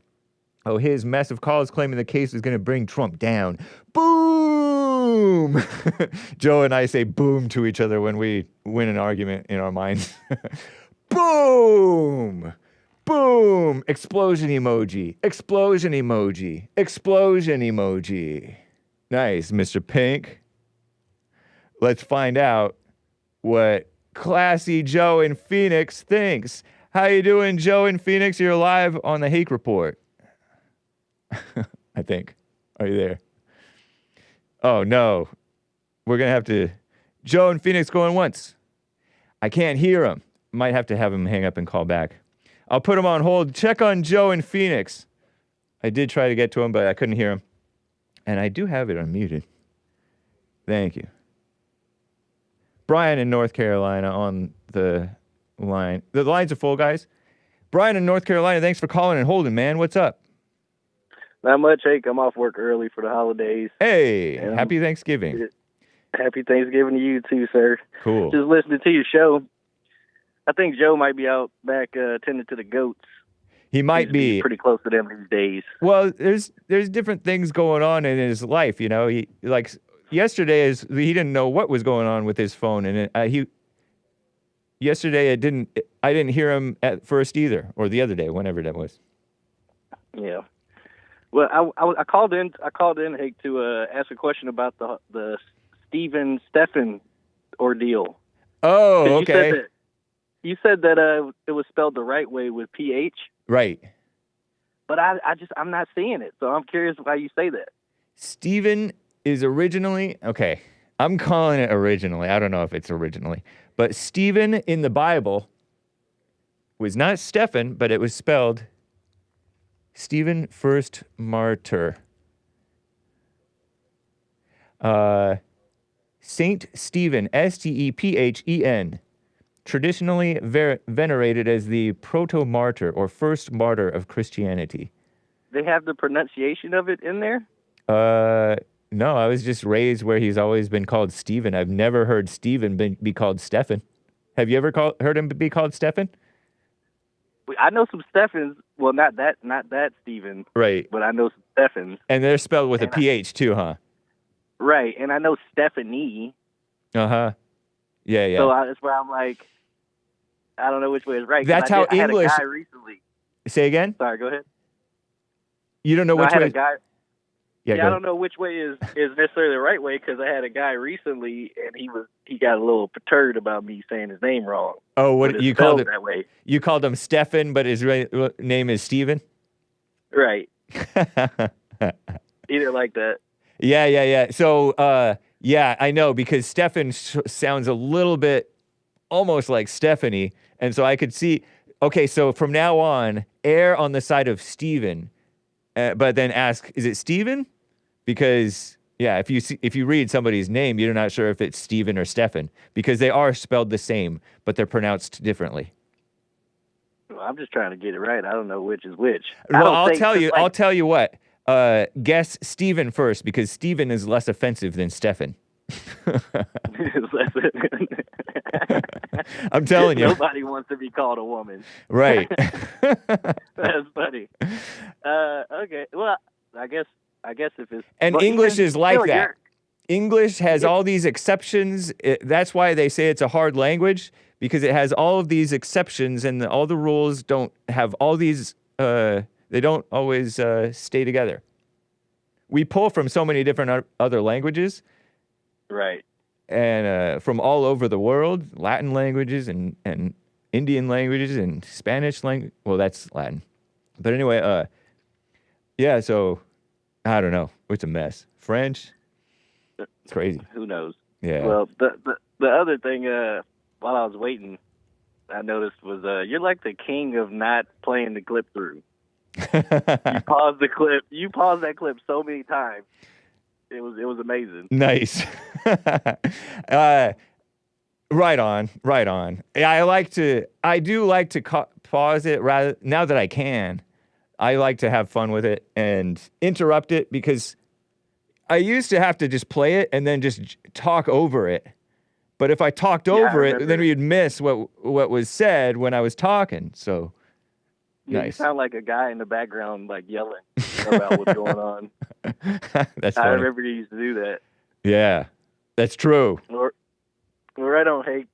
Oh, his mess of calls claiming the case was going to bring Trump down. Boom! Joe and I say boom to each other when we win an argument in our minds. Boom! Boom! Explosion emoji. Explosion emoji. Explosion emoji. Nice, Mr. Pink. Let's find out what classy Joe in Phoenix thinks. How you doing, Joe in Phoenix? You're live on the Hake Report. I think. Are you there? Oh, no. We're going to have to... Joe in Phoenix going once. I can't hear him. Might have to have him hang up and call back. I'll put him on hold. Check on Joe in Phoenix. I did try to get to him, but I couldn't hear him. And I do have it unmuted. Thank you. Brian in North Carolina on the line. The lines are full, guys. Brian in North Carolina, thanks for calling and holding, man. What's up? Not much, Hake. I'm off work early for the holidays. Hey, happy Thanksgiving. Happy Thanksgiving to you too, sir. Cool. Just listening to your show. I think Joe might be out back tending to the goats. He might be pretty close to them these days. Well, there's different things going on in his life, you know. He like yesterday he didn't know what was going on with his phone, and yesterday I didn't hear him at first either, or the other day, whenever that was. Yeah. Well, I called in, Hake, to ask a question about the Stephen Oh, ordeal. okay. You said that it was spelled the right way with PH. Right. But I'm not seeing it, so I'm curious why you say that. Stephen is originally, okay, I'm calling it originally. I don't know if it's originally. But Stephen in the Bible was not Stephen, but it was spelled Stephen First Martyr. Saint Stephen, Stephen, traditionally venerated as the proto-martyr or first martyr of Christianity. They have the pronunciation of it in there? No, I was just raised where he's always been called Stephen. I've never heard Stephen be called Stephen. Have you ever heard him be called Stephen? I know some Stephens. Well, not that Stephen. Right. But I know some Stephens. And they're spelled with a PH too, huh? Right. And I know Stephanie. Uh-huh. Yeah. So that's where I'm like, I don't know which way is right. That's how English... I had a guy recently. Say again? Sorry, go ahead. You don't know which way... I had a guy... Yeah, I don't know which way is necessarily the right way, because I had a guy recently, and he got a little perturbed about me saying his name wrong. Oh, what you called it that way? You called him Stefan, but his name is Steven? Right. Either like that. Yeah. So, yeah, I know, because Stefan sounds a little bit almost like Stephanie, and so I could see. Okay, so from now on, err on the side of Steven. But then ask, is it Stephen? Because, yeah, if you read somebody's name, you're not sure if it's Stephen or Stephen, because they are spelled the same, but they're pronounced differently. Well, I'm just trying to get it right. I don't know which is which. Well, I'll tell you what. Guess Stephen first, because Stephen is less offensive than Stephen. I'm telling you. Nobody wants to be called a woman. Right. That's funny. Okay. Well, I guess if it's... And English is like that. English has all these exceptions. That's why they say it's a hard language, because it has all of these exceptions, and all the rules don't have all these... they don't always stay together. We pull from so many different other languages. Right. And from all over the world, Latin languages and Indian languages and Spanish language. Well, that's Latin. But anyway, Yeah, so I don't know. It's a mess. French, it's crazy. Who knows? Yeah. Well, the other thing, while I was waiting, I noticed was you're like the king of not playing the clip through. You paused the clip. You paused that clip so many times. It was amazing. Nice. Right on. Yeah, I do like to pause it rather now that I can. I like to have fun with it and interrupt it because I used to have to just play it and then just talk over it. But if I talked over it, then we'd miss what was said when I was talking. So Yeah, nice. You sound like a guy in the background, like yelling about what's going on. That's I funny. remember you used to do that. Yeah, that's true. Well, right on, Hake.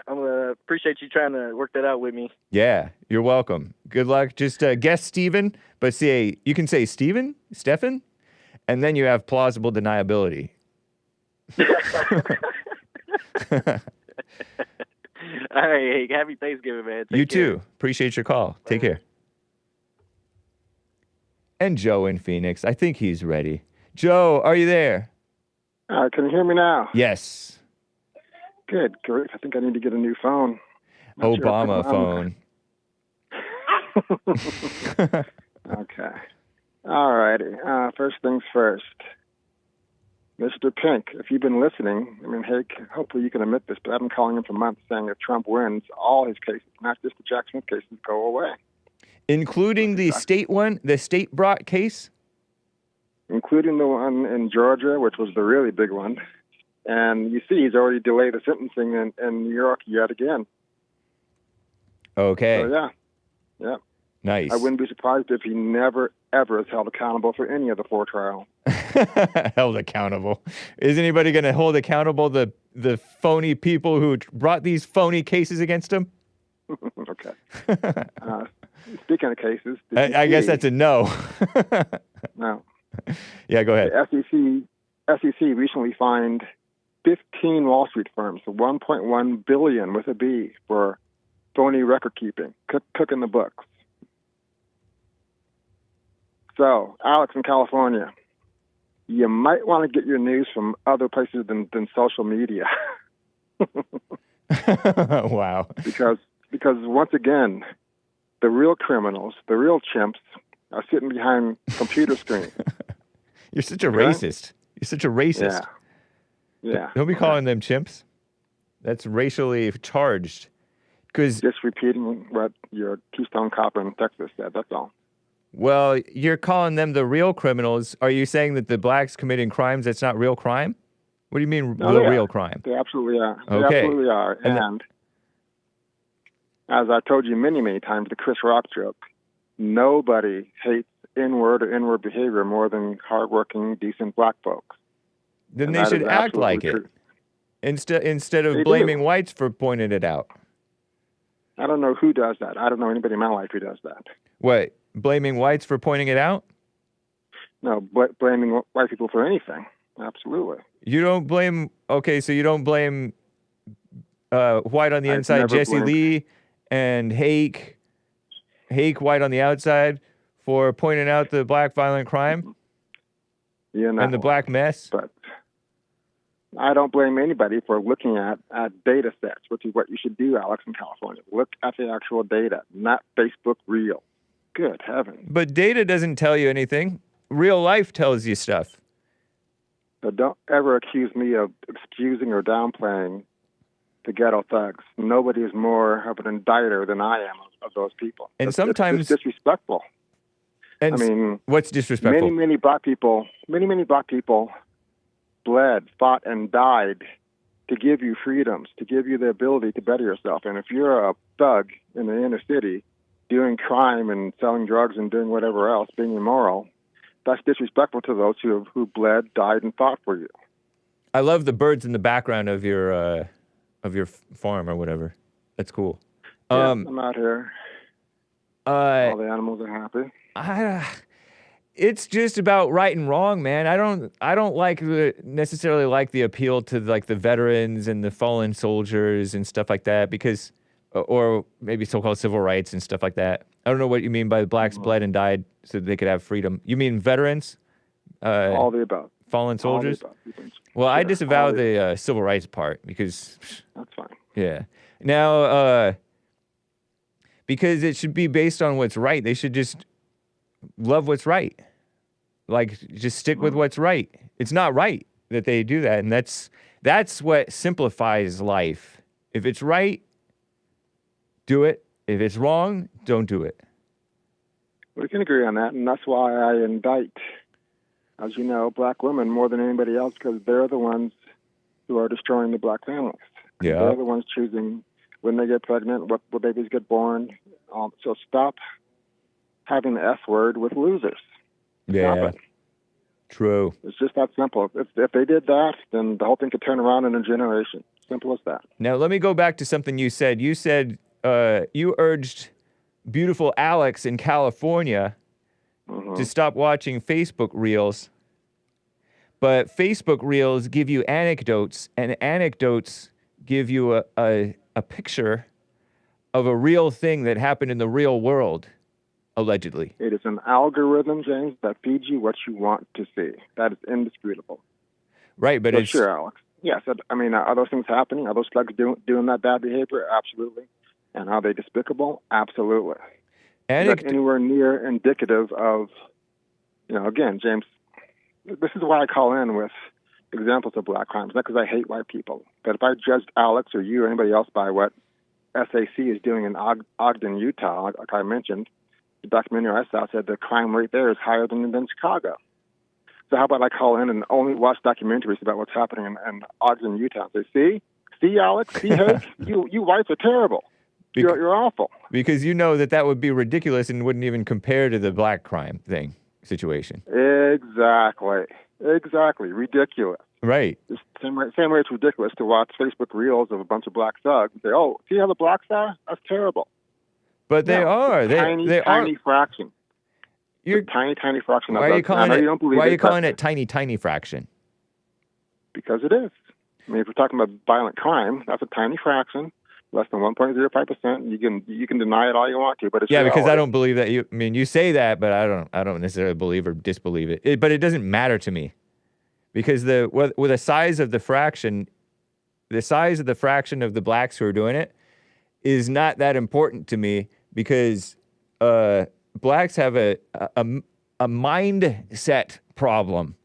I'm appreciate you trying to work that out with me. Yeah, you're welcome. Good luck. Just guess Steven, but you can say Stefan, and then you have plausible deniability. All right, Hake. Happy Thanksgiving, man. Take You care. too. Appreciate your call. Take care. And Joe in Phoenix. I think he's ready. Joe, are you there? Can you hear me now? Yes. Good, great. I think I need to get a new phone. Not sure Obama if phone. Okay. All righty. First things first. Mr. Pink, if you've been listening, I mean, Hake, hopefully you can admit this, but I've been calling him for months saying if Trump wins, all his cases, not just the Jack Smith cases, go away. Including the state one, the state brought case? Including the one in Georgia, which was the really big one. And you see, he's already delayed the sentencing in New York yet again. Okay. So, yeah. Nice. I wouldn't be surprised if he never, ever is held accountable for any of the 4 trials. Held accountable. Is anybody going to hold accountable the phony people who brought these phony cases against him? Okay. Speaking of cases, I guess that's a no. No. Yeah, go ahead. The SEC recently fined 15 Wall Street firms, $1.1 billion with a B, for phony record keeping, cooking the books. So, Alex in California, you might want to get your news from other places than social media. Wow. Because once again, the real criminals, the real chimps, are sitting behind computer screens. You're such a racist. You're such a racist. Yeah. Don't be calling them chimps. That's racially charged. Because Just repeating what your Keystone Cop in Texas said, that's all. well, you're calling them the real criminals. Are you saying that the blacks committing crimes that's not real crime? What do you mean real crime? They absolutely are. They Okay. absolutely are. And And as I told you many, many times, the Chris Rock joke, nobody hates inward or inward behavior more than hardworking, decent black folks. Then And they that should is act absolutely like true. it. Instead of They blaming do. whites for pointing it out. I don't know who does that. I don't know anybody in my life who does that. What? Blaming whites for pointing it out? No, but blaming white people for anything. Absolutely. You don't blame. Okay, so you don't blame white on the I've inside, never Jesse blamed- Lee and Hake white on the outside for pointing out the black violent crime You know, and the black mess. But I don't blame anybody for looking at data sets, which is what you should do, Alex, in California. Look at the actual data, not Facebook Reels. Good heavens. But data doesn't tell you anything. Real life tells you stuff. So don't ever accuse me of excusing or downplaying the ghetto thugs. Nobody is more of an indicter than I am of those people. And It's sometimes- disrespectful. And I mean, what's disrespectful? many black people bled, fought, and died to give you freedoms, to give you the ability to better yourself. And if you're a thug in the inner city doing crime and selling drugs and doing whatever else, being immoral, that's disrespectful to those who bled, died, and fought for you. I love the birds in the background of your farm or whatever. That's cool. Yeah, I'm out here. All the animals are happy. It's just about right and wrong, man. I don't necessarily like the appeal to like the veterans and the fallen soldiers and stuff like that because, or maybe so-called civil rights and stuff like that. I don't know what you mean by blacks bled and died so they could have freedom. You mean veterans? All the above. Fallen soldiers? All the above. Well, I Sure, disavow all the civil rights part because, That's fine. yeah. Now, because it should be based on what's right. They should just love what's right. Like, just stick with what's right. It's not right that they do that, and that's what simplifies life. If it's right, do it. If it's wrong, don't do it. We can agree on that, and that's why I indict, as you know, black women more than anybody else, because they're the ones who are destroying the black families. Yeah. They're the ones choosing when they get pregnant, what babies get born. So stop having the F word with losers. Yeah. Stop it. True. It's just that simple. If they did that, then the whole thing could turn around in a generation. Simple as that. Now, let me go back to something you said. You said you urged beautiful Alex in California to stop watching Facebook Reels. But Facebook Reels give you anecdotes, and anecdotes give you a picture of a real thing that happened in the real world, allegedly. It is an algorithm, James, that feeds you what you want to see. That is indisputable. Right, but So it's... sure, Alex. Yes, I mean, are those things happening? Are those thugs doing that bad behavior? Absolutely. And are they despicable? Absolutely. Is that anywhere near indicative of, again, James, this is why I call in with examples of black crimes, not because I hate white people, but if I judged Alex or you or anybody else by what SAC is doing in Ogden, Utah, like I mentioned, the documentary I saw said the crime rate there is higher than Chicago. So how about I call in and only watch documentaries about what's happening in Ogden, Utah? Say, see, Alex, see, Hake, you whites are terrible. You're awful. Because you know that would be ridiculous and wouldn't even compare to the black crime situation. Exactly. Ridiculous. Right. The same way it's ridiculous to watch Facebook Reels of a bunch of black thugs and say, oh, see how the blacks are? That's terrible. But they are. Tiny fraction. You're a tiny fraction of why are you calling it, calling it tiny fraction? Because it is. I mean, if we're talking about violent crime, that's a tiny fraction, less than 1.05%. You can deny it all you want to, but it's because I don't believe that you. I mean, you say that, but I don't necessarily believe or disbelieve it. But it doesn't matter to me, because with the size of the fraction of the blacks who are doing it is not that important to me, because blacks have a mindset problem,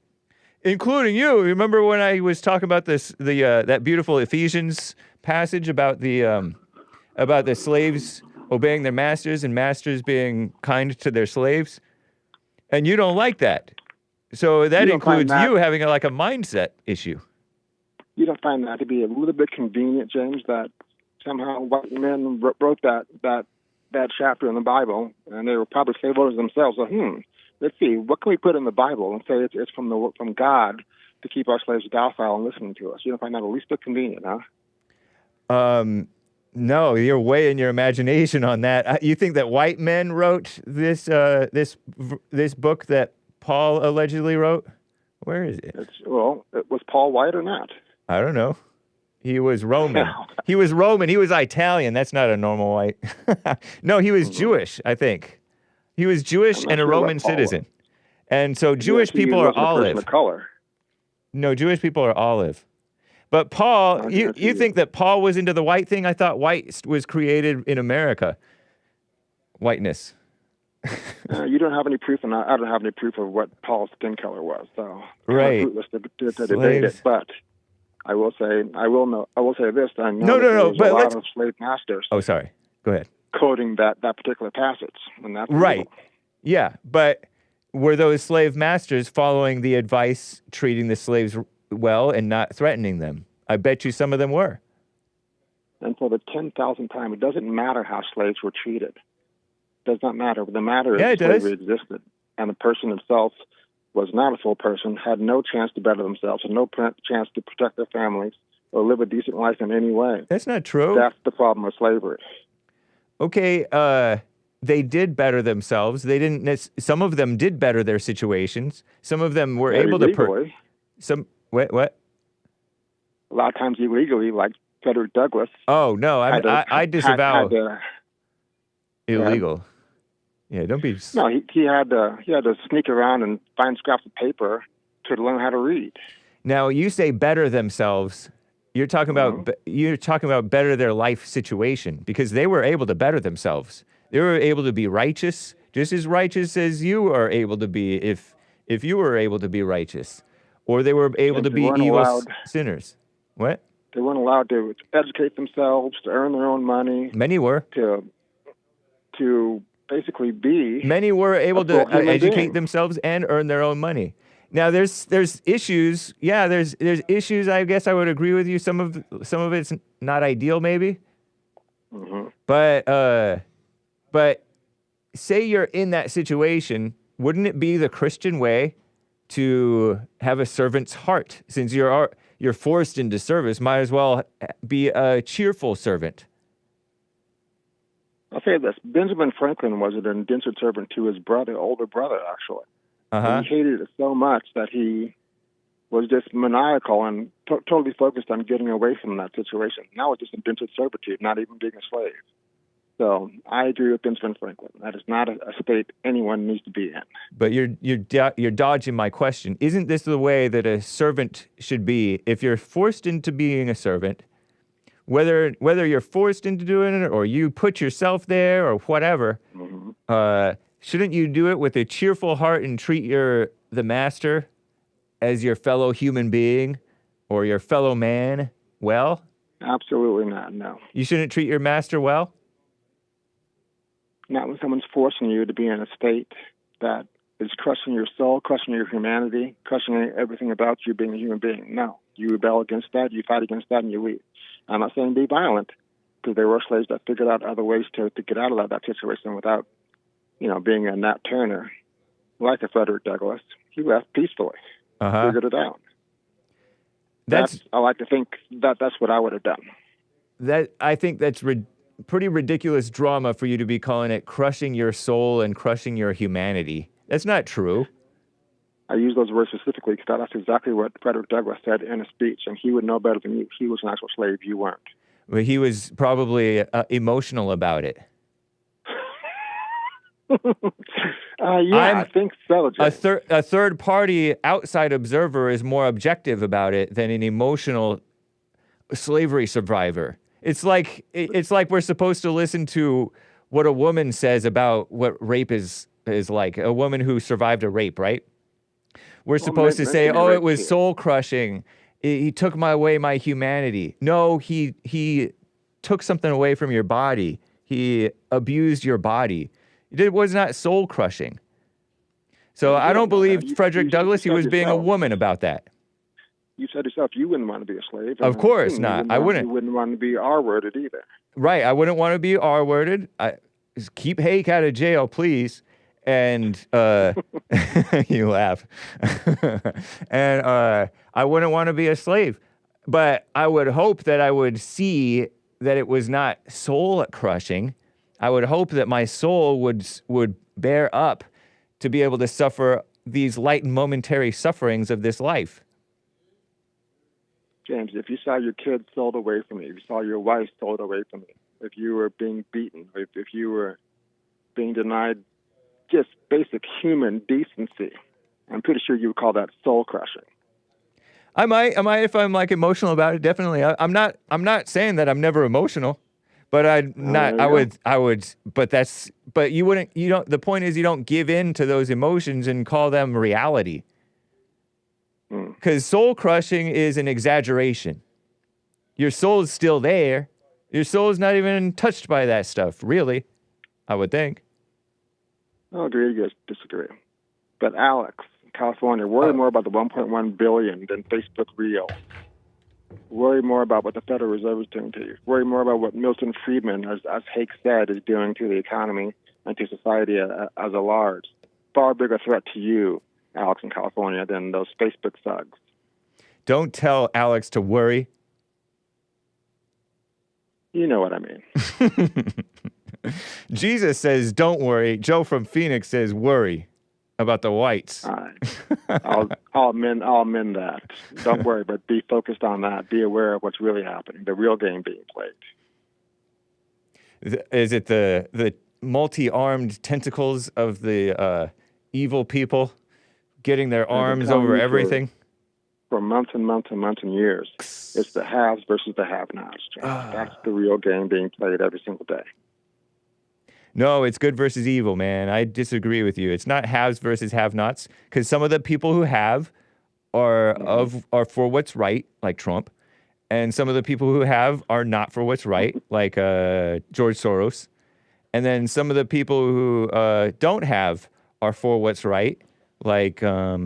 including you. Remember when I was talking about that beautiful Ephesians passage about the slaves obeying their masters and masters being kind to their slaves, and you don't like that. So that includes you having a mindset issue. You don't find that to be a little bit convenient, James, that somehow white men wrote that chapter in the Bible, and they were probably slave owners themselves. So, let's see, what can we put in the Bible and say it's from God to keep our slaves docile and listening to us? You don't find that at least a bit convenient, huh? No, you're way in your imagination on that. You think that white men wrote this book that Paul allegedly wrote? Where is it? Was Paul white or not? I don't know. He was Roman. He was Roman. He was Italian. That's not a normal white. No, he was Jewish, I think. He was Jewish and a Roman citizen. And so Jewish people are olive. Color. No, Jewish people are olive. But Paul, you think that Paul was into the white thing? I thought white was created in America. Whiteness. You don't have any proof, and I don't have any proof of what Paul's skin color was. So right. Fruitless to debate it, but I will say this. I know No. But a lot of slave masters. Oh, sorry. Go ahead. Quoting that particular passage, and that's right. Legal. Yeah, but were those slave masters following the advice, treating the slaves well and not threatening them? I bet you some of them were. And for the 10,000th time, it doesn't matter how slaves were treated. It does not matter. The matter is slavery existed, and the person himself was not a full person, had no chance to better themselves, and no chance to protect their families or live a decent life in any way. That's not true. That's the problem with slavery. Okay, they did better themselves. They didn't. Some of them did better their situations. Some of them were able to. What? A lot of times illegally, like Frederick Douglass. Oh no, I disavow illegal. Yeah, don't be. No, he had to sneak around and find scraps of paper to learn how to read. Now you say better themselves. You're talking about better their life situation because they were able to better themselves. They were able to be righteous, just as righteous as you are able to be if you were able to be righteous, or they were able to They be weren't evil allowed- sinners. What? They weren't allowed to educate themselves, to earn their own money, Many were. to basically be. Many were able a to full human educate being. themselves and earn their own money. Now there's issues. Yeah, there's issues. I guess I would agree with you. Some of it's not ideal, maybe. Mm-hmm. But say you're in that situation, wouldn't it be the Christian way to have a servant's heart? Since you're forced into service, might as well be a cheerful servant. I'll say this: Benjamin Franklin was an indentured servant to his older brother, actually. Uh-huh. He hated it so much that he was just maniacal and totally focused on getting away from that situation. Now it's just indentured servitude, not even being a slave. So I agree with Benjamin Franklin. That is not a state anyone needs to be in. But you're dodging my question. Isn't this the way that a servant should be? If you're forced into being a servant, whether you're forced into doing it or you put yourself there or whatever, shouldn't you do it with a cheerful heart and treat the master as your fellow human being or your fellow man well? Absolutely not, no. You shouldn't treat your master well? Not when someone's forcing you to be in a state that is crushing your soul, crushing your humanity, crushing everything about you being a human being. No. You rebel against that, you fight against that, and you leave. I'm not saying be violent, because there were slaves that figured out other ways to get out of that situation without, being a Nat Turner, like a Frederick Douglass. He left peacefully, figured it out. I like to think that's what I would have done. I think that's pretty ridiculous drama for you to be calling it crushing your soul and crushing your humanity. That's not true. I use those words specifically because that's exactly what Frederick Douglass said in a speech, and he would know better than you. He was an actual slave. You weren't. Well, he was probably emotional about it. I think so, James. A third party outside observer is more objective about it than an emotional slavery survivor. It's like we're supposed to listen to what a woman says about what rape is like. A woman who survived a rape, right? We're supposed to say, "Oh, it was soul crushing. He took away my humanity." No, he took something away from your body. He abused your body. It was not soul crushing. So I don't believe Frederick Douglass. He was being a woman about that. You said yourself you wouldn't want to be a slave. Of course not. I wouldn't. You wouldn't want to be R-worded either. Right. I wouldn't want to be R-worded. Keep Hake out of jail, please. And you laugh. And I wouldn't want to be a slave. But I would hope that I would see that it was not soul crushing. I would hope that my soul would bear up to be able to suffer these light and momentary sufferings of this life. James, if you saw your kids sold away from you, if you saw your wife sold away from you, if you were being beaten, if you were being denied just basic human decency, I'm pretty sure you would call that soul crushing. I might if I'm like emotional about it. Definitely. I'm not saying that I'm never emotional, but but you wouldn't. You don't. The point is you don't give in to those emotions and call them reality. Because soul crushing is an exaggeration. Your soul is still there. Your soul is not even touched by that stuff, really, I would think. I'll agree to disagree. But Alex, California, worry more about the 1.1 billion than Facebook Reels. Worry more about what the Federal Reserve is doing to you. Worry more about what Milton Friedman, as Hake said, is doing to the economy and to society as a large. Far bigger threat to you, Alex, in California, than those Facebook thugs. Don't tell Alex to worry. You know what I mean. Jesus says, don't worry. Joe from Phoenix says, worry about the whites. All right. I'll amend that. Don't worry, but be focused on that. Be aware of what's really happening, the real game being played. Is it the multi-armed tentacles of the evil people getting their I've been arms telling over you everything. For months and months and months and years. It's the haves versus the have-nots, James. That's the real game being played every single day. No, it's good versus evil, man. I disagree with you. It's not haves versus have-nots, because some of the people who have are for what's right, like Trump, and some of the people who have are not for what's right, like George Soros, and then some of the people who don't have are for what's right, like I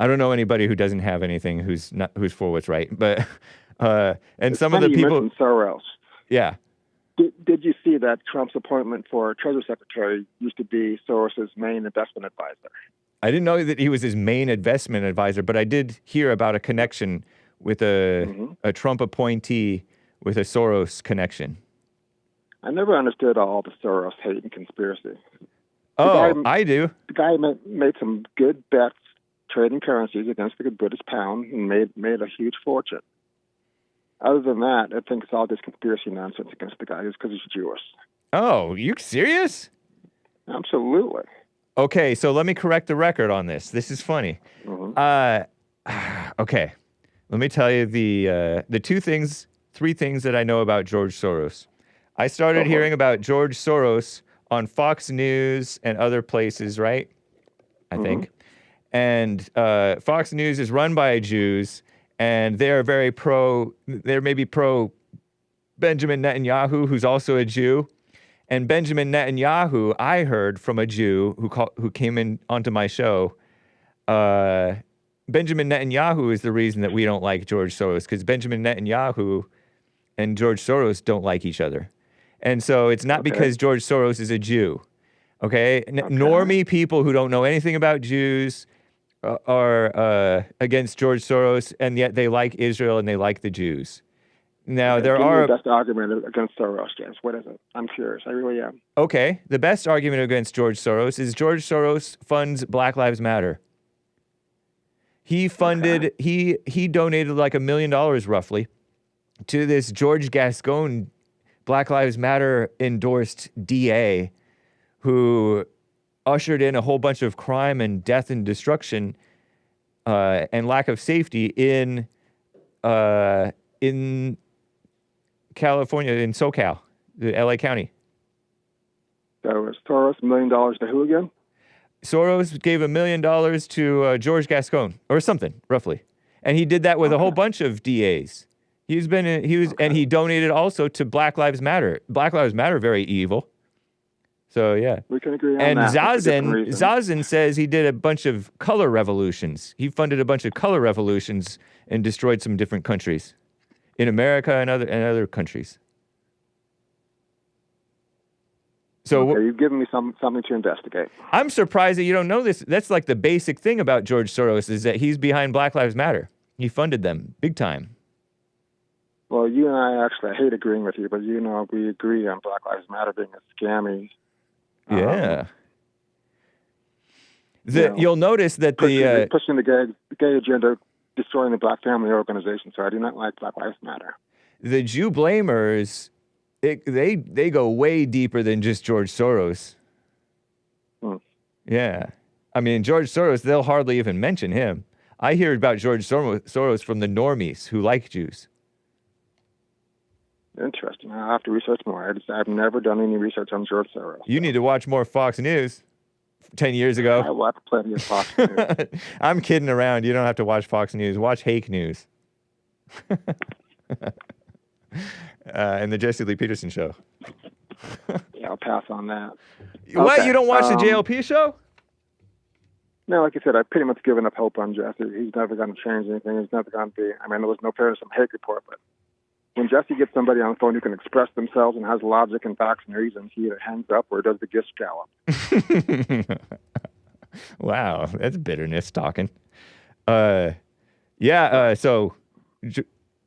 don't know anybody who doesn't have anything who's for what's right, but and It's some of funny the you people, mentioned Soros. yeah. Did you see that Trump's appointment for Treasury Secretary used to be Soros's main investment advisor? I didn't know that he was his main investment advisor, but I did hear about a connection with a Trump appointee with a Soros connection. I never understood all the Soros hate and conspiracy. Oh, I do. The guy made some good bets trading currencies against the British pound and made a huge fortune. Other than that, I think it's all this conspiracy nonsense against the guy just because he's Jewish. Oh, you serious? Absolutely. Okay, so let me correct the record on this. This is funny. Okay, let me tell you the three things that I know about George Soros. I started hearing about George Soros on Fox News and other places, right? I think. And Fox News is run by Jews, and they're maybe pro Benjamin Netanyahu, who's also a Jew. And Benjamin Netanyahu, I heard from a Jew who came in onto my show. Benjamin Netanyahu is the reason that we don't like George Soros, because Benjamin Netanyahu and George Soros don't like each other. And so it's not because George Soros is a Jew. Okay? Normie people who don't know anything about Jews are against George Soros, and yet they like Israel and they like the Jews. Now, Give me the best argument against Soros, James. What is it? I'm curious. I really am. Okay, the best argument against George Soros is George Soros funds Black Lives Matter. He funded, he donated like $1 million roughly to this George Gascon Black Lives Matter endorsed DA who ushered in a whole bunch of crime and death and destruction and lack of safety in California, in SoCal, the LA County. So is Soros $1 million to who again? Soros gave $1 million to George Gascon, or something, roughly. And he did that with a whole bunch of DAs. And he donated also to Black Lives Matter. Black Lives Matter, very evil. So, yeah. We can agree on and that. Zazen says he did a bunch of color revolutions. He funded a bunch of color revolutions and destroyed some different countries in America and other countries. So you've given me something to investigate. I'm surprised that you don't know this. That's like the basic thing about George Soros is that he's behind Black Lives Matter. He funded them big time. Well, you and I I hate agreeing with you, but we agree on Black Lives Matter being a scammy. Yeah. You'll notice that pushing the gay agenda, destroying the Black family organization. So I do not like Black Lives Matter. The Jew blamers, they go way deeper than just George Soros. Yeah. I mean, George Soros, they'll hardly even mention him. I hear about George Soros from the normies who like Jews. Interesting. I'll have to research more. I've never done any research on George Soros. You need to watch more Fox News. 10 years ago. I watch plenty of Fox News. I'm kidding around. You don't have to watch Fox News. Watch Hake News. And the Jesse Lee Peterson show. Yeah, I'll pass on that. What? Okay. You don't watch the JLP show? No, like I said, I've pretty much given up hope on Jesse. He's never going to change anything. He's never going to be. I mean, there was no fairness in Hake report, but when Jesse gets somebody on the phone who can express themselves and has logic and facts and reasons, he either hangs up or does the gift gallop. Wow, that's bitterness talking. So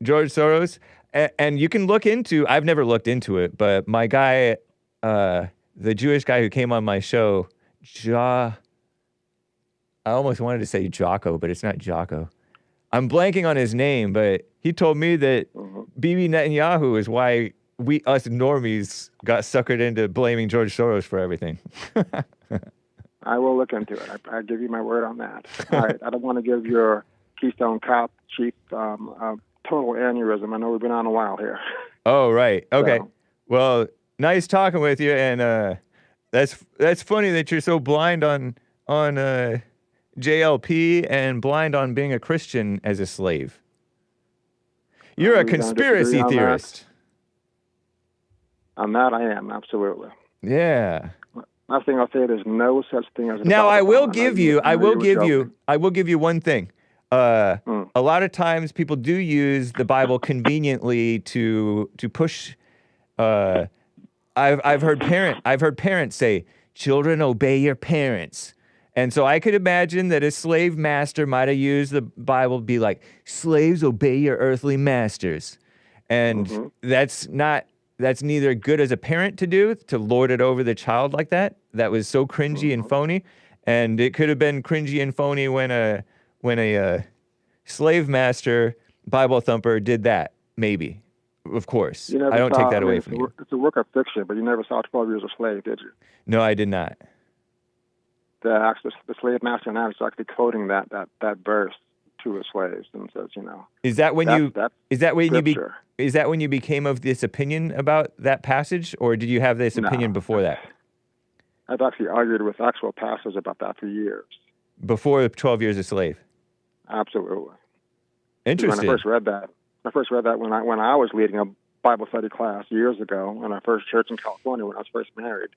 George Soros, and you can look into, I've never looked into it, but my guy, the Jewish guy who came on my show, I almost wanted to say Jocko, but it's not Jocko. I'm blanking on his name, but he told me that Bibi Netanyahu is why us normies got suckered into blaming George Soros for everything. I will look into it. I give you my word on that. All right. I don't want to give your Keystone Cop chief a total aneurysm. I know we've been on a while here. Oh, right. Okay. So- Well, nice talking with you, and that's funny that you're so blind on JLP and blind on being a Christian as a slave. You're a Are we gonna conspiracy disagree on that? theorist. On that, I am, absolutely. Yeah. Last thing I'll say, there's no such thing as a Now I Bible will thumb. give know you, I know will were give joking. you, I will give you one thing. A lot of times people do use the Bible conveniently to push. I've heard parents say, "Children, obey your parents." And so I could imagine that a slave master might have used the Bible to be like, "Slaves, obey your earthly masters," and that's neither good as a parent to do, to lord it over the child like that. That was so cringy and phony, and it could have been cringy and phony when a slave master Bible thumper did that. Maybe, of course, You never I don't saw, take that I mean, away it's from a you. wor- It's a work of fiction, but you never saw 12 Years a Slave, did you? No, I did not. The slave master now is actually quoting that verse to his slaves and says, Is that when that's is that when scripture. is that when you became of this opinion about that passage, or did you have this No. opinion before that? I've actually argued with actual pastors about that for years. Before 12 Years a Slave. Absolutely. Interesting. When I first read that when I was leading a Bible study class years ago in our first church in California when I was first married,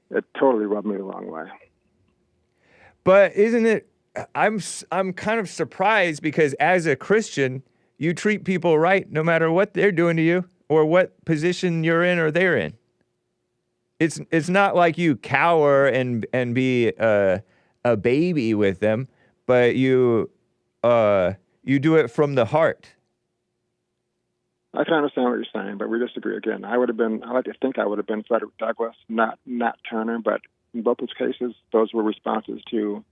it totally rubbed me the wrong way. But isn't it? I'm kind of surprised because as a Christian, you treat people right no matter what they're doing to you or what position you're in or they're in. It's not like you cower and be a baby with them, but you do it from the heart. I can understand what you're saying, but we disagree again. I like to think I would have been Frederick Douglass, not Nat Turner, but in both those cases, those were responses to,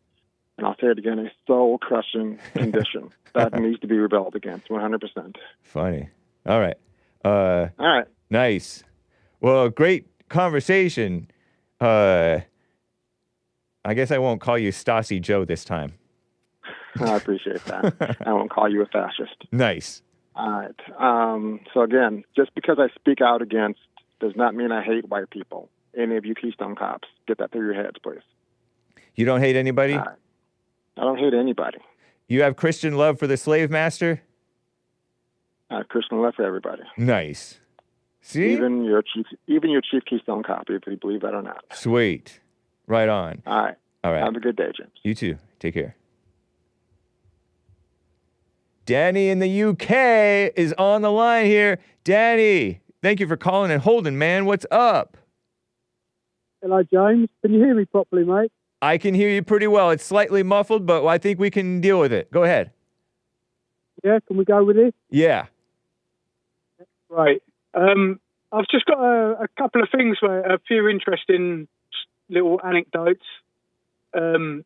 and I'll say it again, a soul-crushing condition that needs to be rebelled against 100%. Funny. All right. All right. Nice. Well, great conversation. I guess I won't call you Stassi Joe this time. I appreciate that. I won't call you a fascist. Nice. All right. So again, just because I speak out against does not mean I hate white people. Any of you Keystone Cops, get that through your heads, please. You don't hate anybody? All right. I don't hate anybody. You have Christian love for the slave master? I have Christian love for everybody. Nice. See? Even your chief Keystone Cop, if you believe that or not. Sweet. Right on. All right. All right. Have a good day, James. You too. Take care. Danny in the UK is on the line here. Danny, thank you for calling and holding, man. What's up? Hello, James. Can you hear me properly, mate? I can hear you pretty well. It's slightly muffled, but I think we can deal with it. Go ahead. Yeah, can we go with it? Yeah. Right. I've just got a couple of things, mate, a few interesting little anecdotes. I'm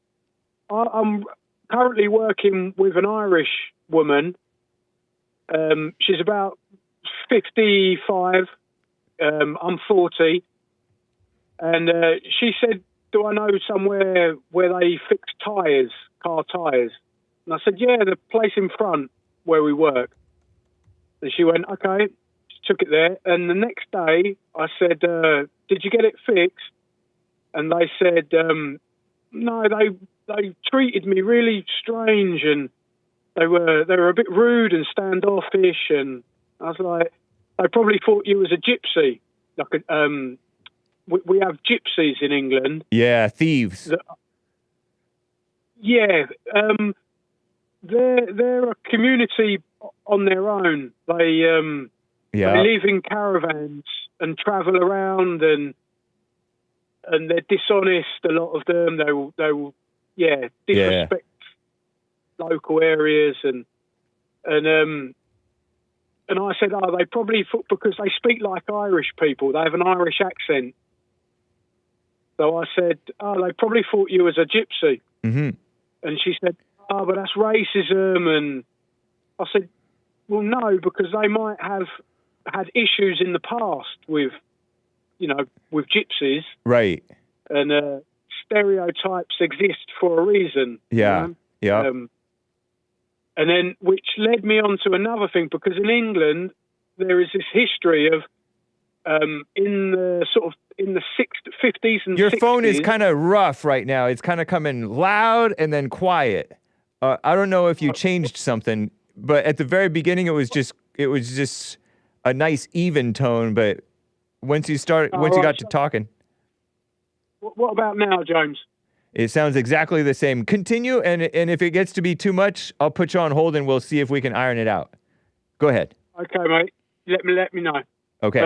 currently working with an Irish woman. She's about 55. I'm 40. And she said, do I know somewhere where they fix tyres, car tyres? And I said, yeah, the place in front where we work. And she went, okay. She took it there. And the next day, I said, did you get it fixed? And they said, no, they treated me really strange, and they were a bit rude and standoffish. And I was like, they probably thought you was a gypsy. Like we have gypsies in England. Yeah, thieves. Yeah, they're a community on their own. They live in caravans and travel around, and they're dishonest. A lot of them, they will disrespect local areas, and I said, oh, they probably thought, because they speak like Irish people, they have an Irish accent. So I said, oh, they probably thought you was a gypsy. Mm-hmm. And she said, oh, but that's racism. And I said, well, no, because they might have had issues in the past with, with gypsies, Right. and stereotypes exist for a reason. Yeah. Yeah. And then, which led me on to another thing, because in England there is this history of in the 50s and Your 60s. phone is kind of rough right now. It's kind of coming loud and then quiet. I don't know if you changed something, but at the very beginning it was just a nice even tone. But once you got to talking, What about now, James? it sounds exactly the same. Continue, and if it gets to be too much, I'll put you on hold and we'll see if we can iron it out. Go ahead. Okay, mate. Let me know. Okay.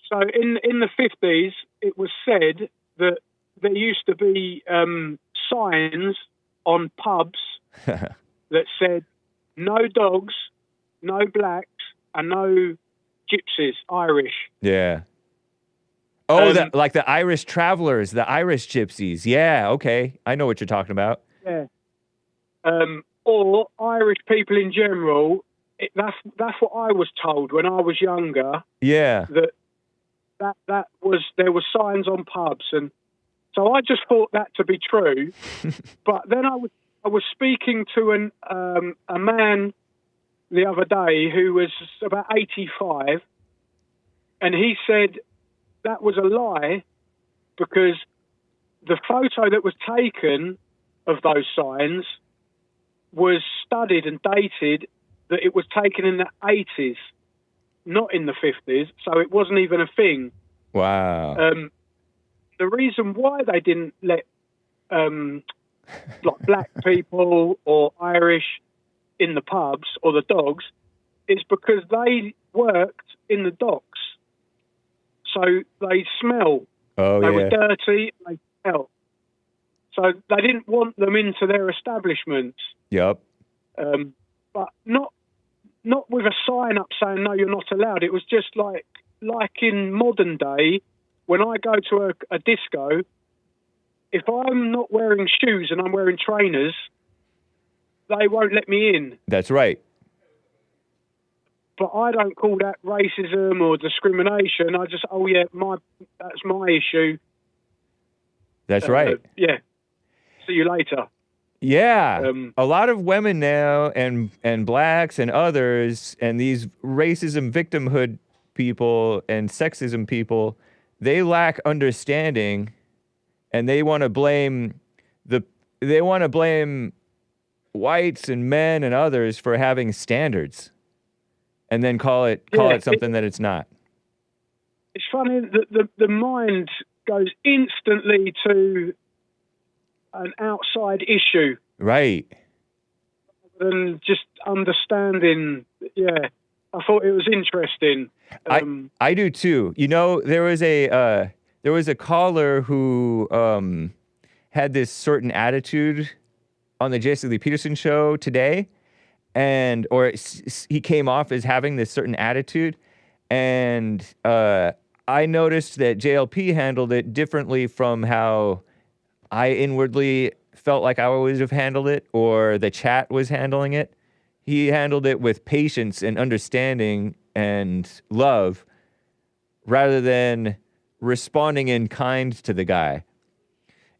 So in the 50s, it was said that there used to be signs on pubs that said no dogs, no blacks, and no gypsies, Irish. Yeah. Oh, like the Irish travelers, the Irish gypsies. Yeah, okay. I know what you're talking about. Yeah. Or Irish people in general. That's what I was told when I was younger. Yeah. That was, there were signs on pubs, and so I just thought that to be true. But then I was speaking to a man the other day who was about 85, and he said that was a lie, because the photo that was taken of those signs was studied and dated that it was taken in the 80s, not in the 50s, so it wasn't even a thing. Wow. The reason why they didn't let like black people or Irish in the pubs or the dogs is because they worked in the docks. So they smell. Oh, they yeah. were dirty, they smell. So they didn't want them into their establishments. Yep. But not with a sign up saying, no, you're not allowed. It was just like in modern day, when I go to a disco, if I'm not wearing shoes and I'm wearing trainers, they won't let me in. That's right. But I don't call that racism or discrimination. I just, that's my issue. That's right. Yeah. See you later. Yeah. A lot of women now and blacks and others and these racism victimhood people and sexism people, they lack understanding, and they want to blame whites and men and others for having standards, and then call it something that it's not. It's funny that the mind goes instantly to an outside issue. Right. Than just understanding. Yeah. I thought it was interesting. I do too. You know, there was a caller who had this certain attitude on the Jesse Lee Peterson show today, he came off as having this certain attitude, and I noticed that JLP handled it differently from how I inwardly felt like I would have handled it, or the chat was handling it. He handled it with patience and understanding and love, rather than responding in kind to the guy.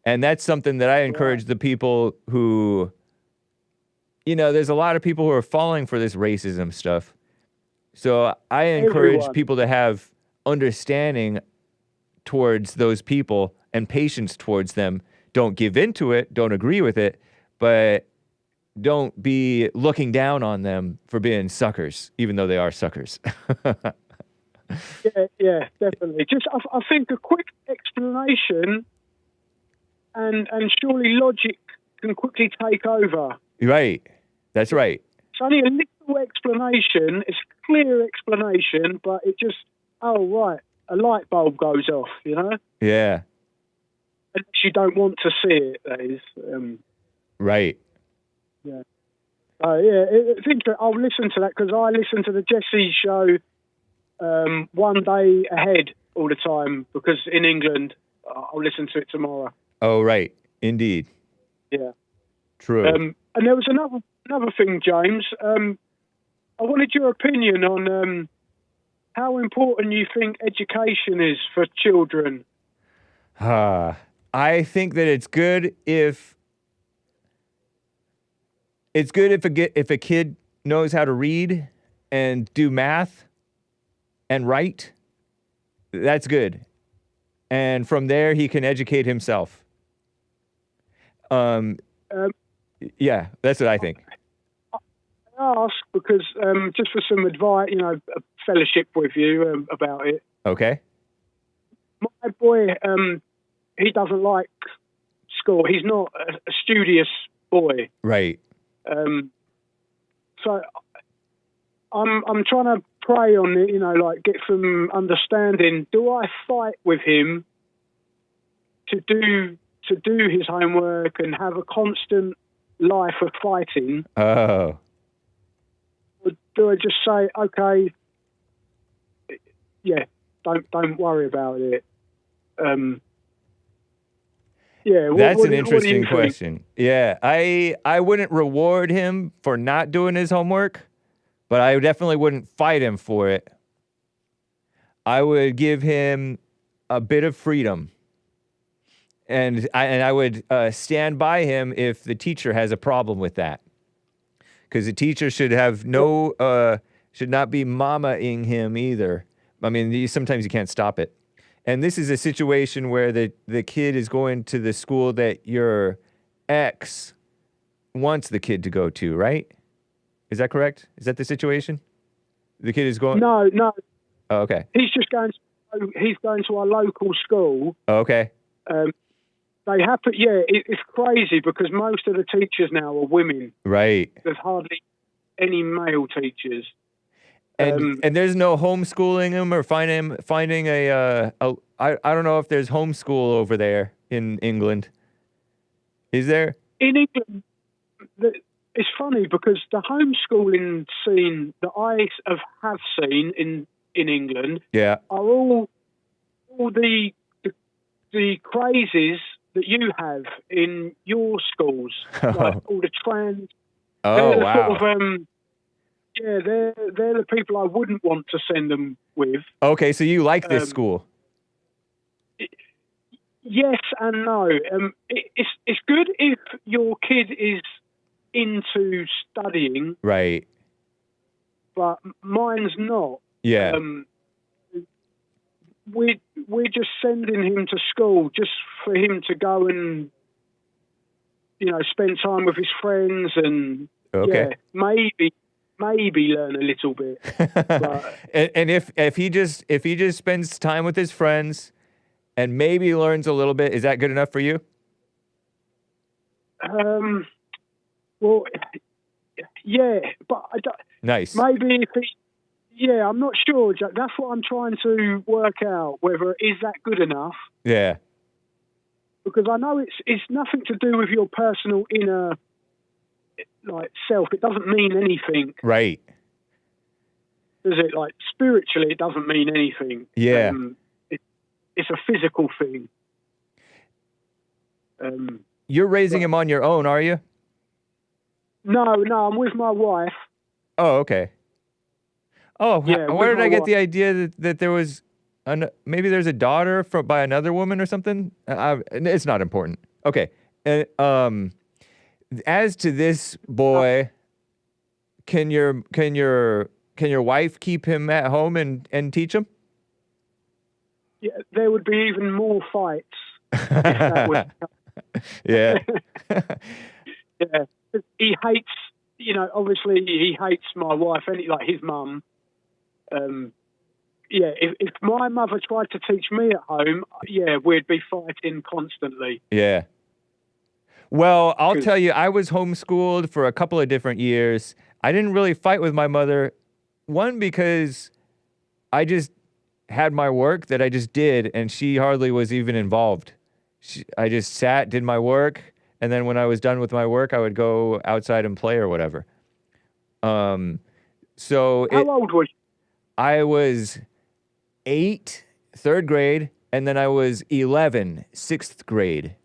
And that's something that I encourage the people who, there's a lot of people who are falling for this racism stuff. So I encourage people to have understanding towards those people and patience towards them. Don't give into it, don't agree with it, but don't be looking down on them for being suckers, even though they are suckers. Yeah, definitely. Just, I think a quick explanation and surely logic can quickly take over. Right. That's right. It's only a little explanation. It's a clear explanation, but it just, a light bulb goes off, Yeah. Unless you don't want to see it, that is. Right. Yeah. It's interesting. I'll listen to that, because I listen to the Jesse show one day ahead all the time, because in England, I'll listen to it tomorrow. Oh, right. Indeed. Yeah. True. And there was another thing, James. I wanted your opinion on how important you think education is for children? I think that it's good if a kid knows how to read and do math and write. That's good. And from there, he can educate himself. Yeah, that's what I think. I ask because just for some advice, a fellowship with you about it. Okay. My boy, he doesn't like school. He's not a studious boy. Right. So I'm trying to pray on it, get some understanding. Do I fight with him to do his homework and have a constant life of fighting? Oh. Or do I just say, okay, yeah, don't worry about it? Yeah, That's an what do you interesting think? question. Yeah, I wouldn't reward him for not doing his homework, but I definitely wouldn't fight him for it. I would give him a bit of freedom, and I would stand by him if the teacher has a problem with that, because the teacher should have should not be mama-ing him either. I mean, sometimes you can't stop it. And this is a situation where the kid is going to the school that your ex wants the kid to go to, right? Is that correct? Is that the situation? The kid is going... No. Oh, okay. He's going to our local school. Oh, okay. They happen... Yeah, it's crazy because most of the teachers now are women. Right. There's hardly any male teachers. And there's no homeschooling him or finding a I don't know if there's homeschool over there in England. Is there? In England, it's funny because the homeschooling scene that I have seen in England, yeah, are all the crazes that you have in your schools, like all the trans. Oh, wow. Sort of, yeah, they're the people I wouldn't want to send them with. Okay, so you like this school? Yes and no. It's good if your kid is into studying, right? But mine's not. Yeah. We're just sending him to school just for him to go and spend time with his friends and maybe learn a little bit. But, and if he just spends time with his friends and maybe learns a little bit, is that good enough for you? Well, yeah, but I don't. Nice. Maybe if he. Yeah, I'm not sure, Jack. That's what I'm trying to work out. Whether is that good enough? Yeah. Because I know it's nothing to do with your personal inner self. It doesn't mean anything. Right. Does it? Like spiritually, it doesn't mean anything. Yeah. It's a physical thing. You're raising him on your own, are you? No, I'm with my wife. Oh, okay. Oh, yeah, where did I get the idea that there was maybe there's a daughter by another woman or something? It's not important. Okay. As to this boy, can your wife keep him at home and teach him? Yeah, there would be even more fights. If that was... Yeah. Yeah. He hates, obviously he hates my wife, like his mum. Yeah, if my mother tried to teach me at home, yeah, we'd be fighting constantly. Yeah. Well, I'll tell you, I was homeschooled for a couple of different years. I didn't really fight with my mother. One, because I just had my work that I just did, and she hardly was even involved. I just sat, did my work, and then when I was done with my work, I would go outside and play or whatever. So how old was you? I was 8, 3rd grade, and then I was 11, 6th grade.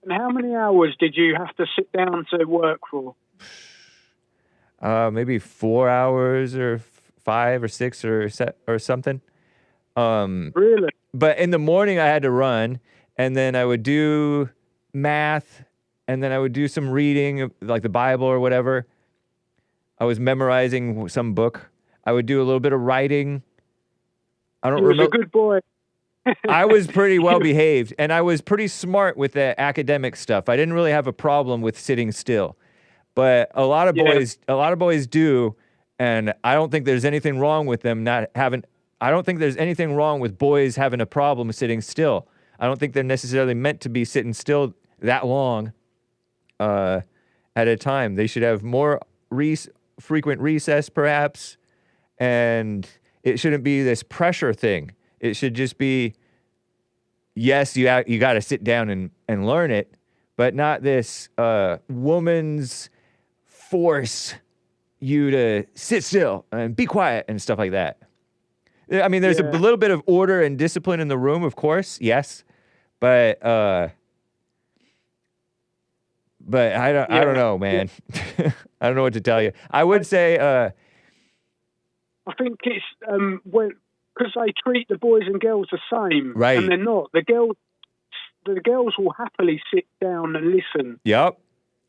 And how many hours did you have to sit down to work for? Maybe 4 hours or 5 or 6 or something. Really? But in the morning I had to run, and then I would do math, and then I would do some reading, like the Bible or whatever. I was memorizing some book. I would do a little bit of writing. I don't He was a remember. good boy. I was pretty well behaved, and I was pretty smart with the academic stuff. I didn't really have a problem with sitting still, but a lot of boys do, and I don't think there's anything wrong with them not having. I don't think there's anything wrong with boys having a problem sitting still. I don't think they're necessarily meant to be sitting still that long at a time. They should have more frequent recess, perhaps, and it shouldn't be this pressure thing. It should just be, yes, you got to sit down and learn it, but not this woman's force you to sit still and be quiet and stuff like that. I mean, there's a little bit of order and discipline in the room, of course, yes, but I don't know, man. I don't know what to tell you. I would say I think it's because they treat the boys and girls the same, right? And they're not. The girls will happily sit down and listen. Yep.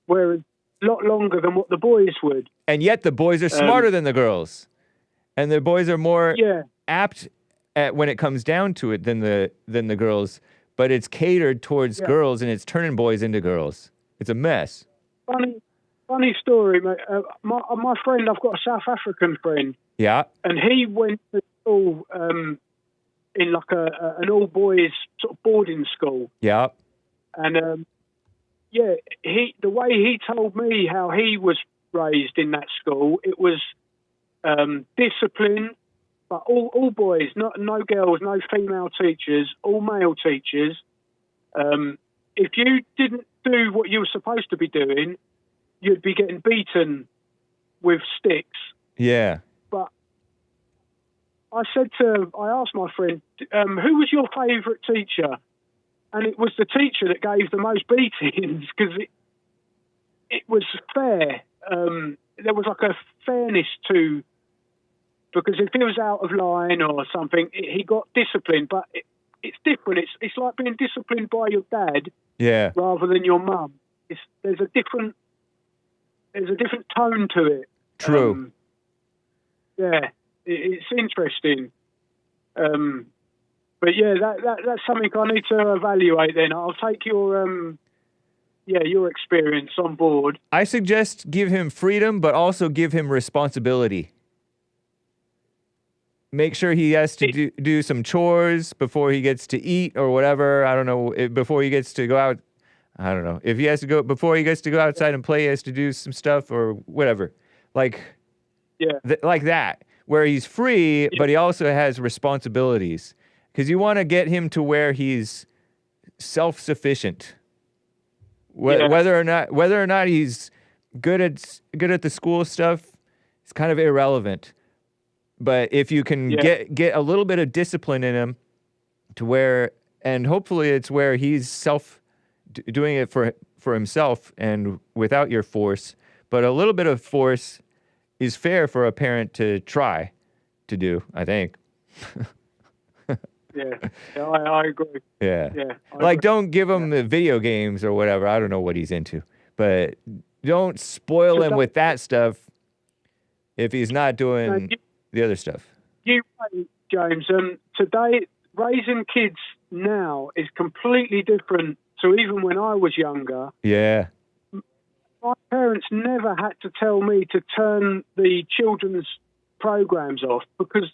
Whereas a lot longer than what the boys would. And yet the boys are smarter than the girls, and the boys are more apt at when it comes down to it than the girls. But it's catered towards girls, and it's turning boys into girls. It's a mess. Funny story, mate. My friend, I've got a South African friend. Yeah. And he went to school in like an all boys sort of boarding school. Yeah. And the way he told me how he was raised in that school, it was discipline, but all boys, no girls, no female teachers, all male teachers. If you didn't do what you were supposed to be doing, you'd be getting beaten with sticks. Yeah. But I asked my friend, who was your favourite teacher? And it was the teacher that gave the most beatings because it was fair. There was like a fairness to, because if he was out of line or something, he got disciplined. But it's different. It's like being disciplined by your dad, rather than your mum. There's a different tone to it. True. It's interesting. But that's something I need to evaluate. Then I'll take your experience on board. I suggest give him freedom, but also give him responsibility. Make sure he has to do some chores before he gets to eat or whatever. I don't know. Before he gets to go out. I don't know. If he has to go, before he gets to go outside and play, he has to do some stuff or whatever. Like that, where he's free, but he also has responsibilities. Because you want to get him to where he's self-sufficient. Whether or not he's good at the school stuff, it's kind of irrelevant. But if you can get a little bit of discipline in him to where, and hopefully it's where he's doing it for himself and without your force, but a little bit of force is fair for a parent to try to do, I think. I agree. Like, don't give him the video games or whatever. I don't know what he's into, but don't spoil him with that stuff if he's not doing the other stuff. James, today raising kids now is completely different to even when I was younger. Yeah. My parents never had to tell me to turn the children's programs off because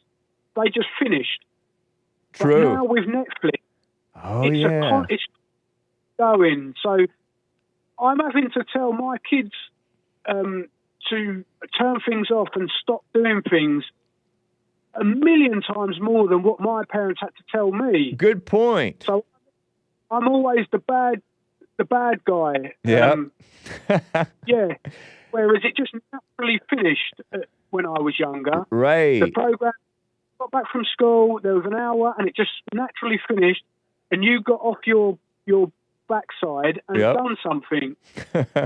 they just finished. True. But now with Netflix, it's going. So I'm having to tell my kids to turn things off and stop doing things a million times more than what my parents had to tell me. Good point. So I'm always the bad guy. Yeah. Whereas it just naturally finished when I was younger. Right. The program got back from school. There was an hour, and it just naturally finished. And you got off your backside and done something.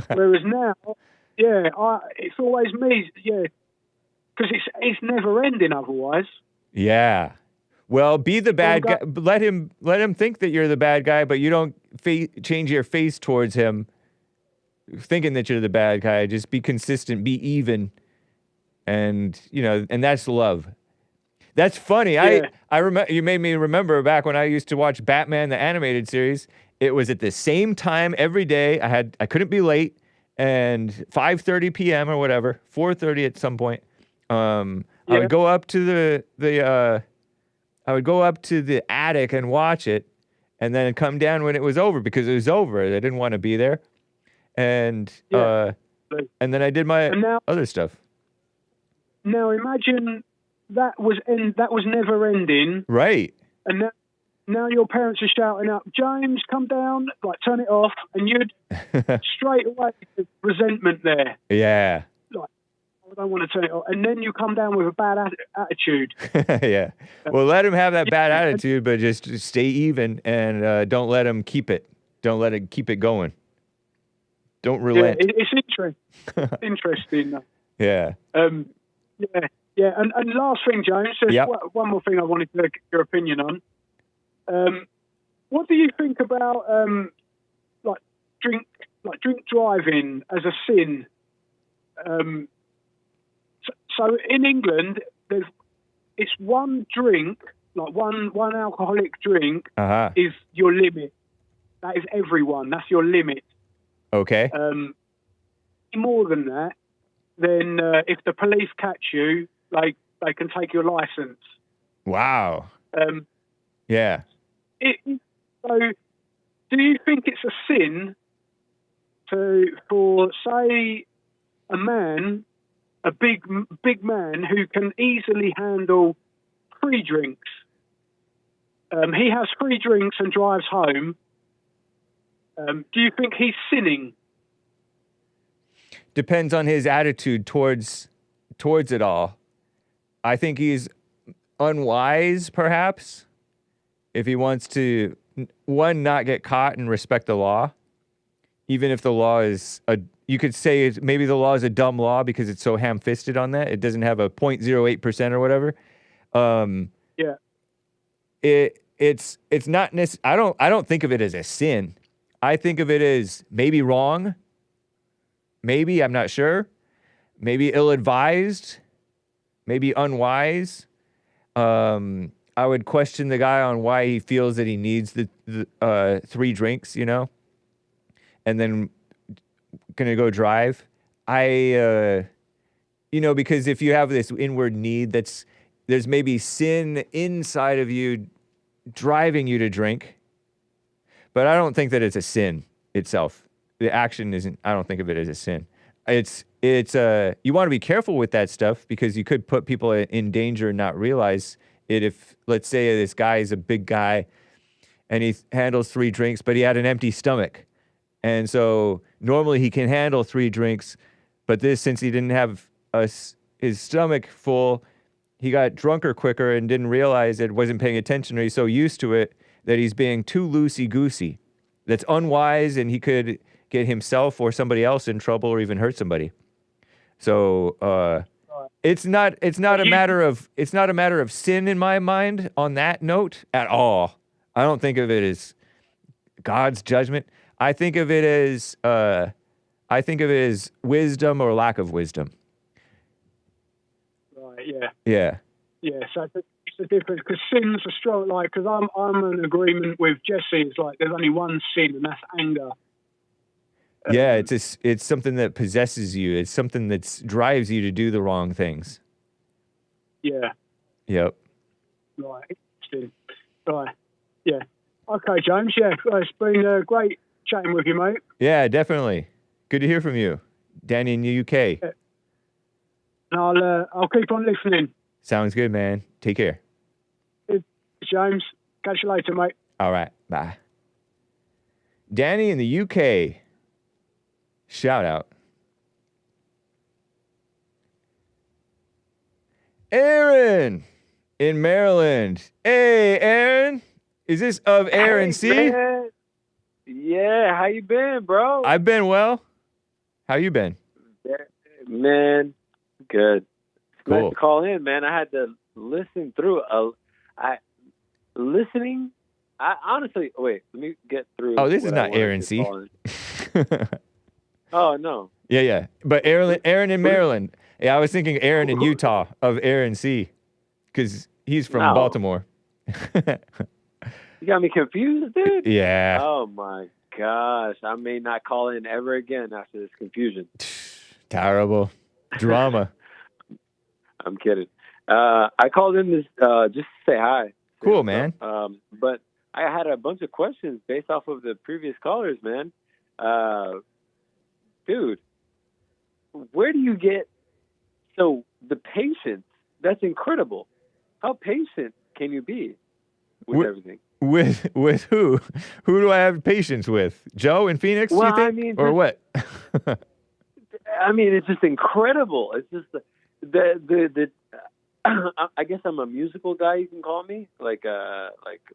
Whereas now, it's always me. because it's never ending otherwise. Yeah. Well, be the bad guy. Well, Let him think that you're the bad guy, but you don't change your face towards him, thinking that you're the bad guy. Just be consistent, be even, and and that's love. That's funny. Yeah. I remember you made me remember back when I used to watch Batman the animated series. It was at the same time every day. I couldn't be late, and 5:30 p.m. or whatever, 4:30 at some point. I would go up to I would go up to the attic and watch it, and then come down when it was over because it was over. I didn't want to be there, and and then I did my other stuff. Now imagine that was never ending, Right? And now your parents are shouting out, "James, come down! Like turn it off!" And you'd straight away resentment there. Yeah. Like, I don't want to turn it off, and then you come down with a bad attitude. Yeah. Well, let him have that bad attitude, but just stay even and don't let him keep it. Don't let it keep it going. Don't relent. Yeah, it's interesting. Interesting. Yeah. Yeah. And last thing, James, there's one more thing I wanted to get your opinion on. What do you think about drink driving as a sin? So in England, it's one drink, like one alcoholic drink, is your limit. That is everyone. That's your limit. Okay. More than that, then if the police catch you, they can take your license. Wow. Yeah. So, do you think it's a sin for say a man, a big man who can easily handle 3 drinks? He has 3 drinks and drives home. Do you think he's sinning? Depends on his attitude towards it all. I think he's unwise, perhaps, if he wants to, one, not get caught and respect the law, even if the law is you could say maybe the law is a dumb law because it's so ham-fisted on that. It doesn't have a 0.08% or whatever. It's not necessarily, I don't think of it as a sin. I think of it as maybe wrong. Maybe, I'm not sure. Maybe ill-advised. Maybe unwise. I would question the guy on why he feels that he needs the 3 drinks, and then gonna go drive. Because if you have this inward need, there's maybe sin inside of you driving you to drink, but I don't think that it's a sin itself. The action isn't. I don't think of it as a sin. It's you want to be careful with that stuff because you could put people in danger and not realize it. If, let's say, this guy is a big guy and he handles 3 drinks, but he had an empty stomach, and so normally he can handle 3 drinks, but since he didn't have his stomach full, he got drunker quicker and didn't realize it, wasn't paying attention, or he's so used to it that he's being too loosey-goosey. That's unwise, and he could get himself or somebody else in trouble or even hurt somebody. So it's not a matter of sin in my mind on that note at all. I don't think of it as God's judgment. I think of it as wisdom or lack of wisdom. Right. Yeah. Yeah. Yeah. So it's a difference because sin's a strong. Because I'm in agreement with Jesse. It's like there's only one sin, and that's anger. Yeah, it's something that possesses you. It's something that drives you to do the wrong things. Yeah. Yep. Right. Interesting. Right. Yeah. Okay, James. Yeah, it's been great chatting with you, mate. Yeah, definitely. Good to hear from you, Danny in the UK. Yeah. I'll keep on listening. Sounds good, man. Take care. James. Catch you later, mate. All right. Bye. Danny in the UK. Shout out. Aaron in Maryland. Hey, Aaron. Is this of Aaron C? Man. Yeah, how you been, bro? I've been well. How you been? Man, good. Cool. Nice to call in, man. I had to listen through. Listening. I honestly wait. Let me get through. Oh, this is what I not wanted Aaron to C. call in. Oh no. Yeah. But Aaron in Maryland. Yeah, I was thinking Aaron in Utah of Aaron C. Because he's from No. Baltimore. You got me confused, dude. Yeah. Oh my gosh. I may not call in ever again after this confusion. Terrible. Drama. I'm kidding. I called in this just to say hi. Cool, man. But I had a bunch of questions based off of the previous callers, man. Dude, where do you get so the patience? That's incredible. How patient can you be with everything? With who? Who do I have patience with? Joe in Phoenix, Well, you think? I mean, or what? I mean, it's just incredible. It's just the I guess I'm a musical guy. You can call me like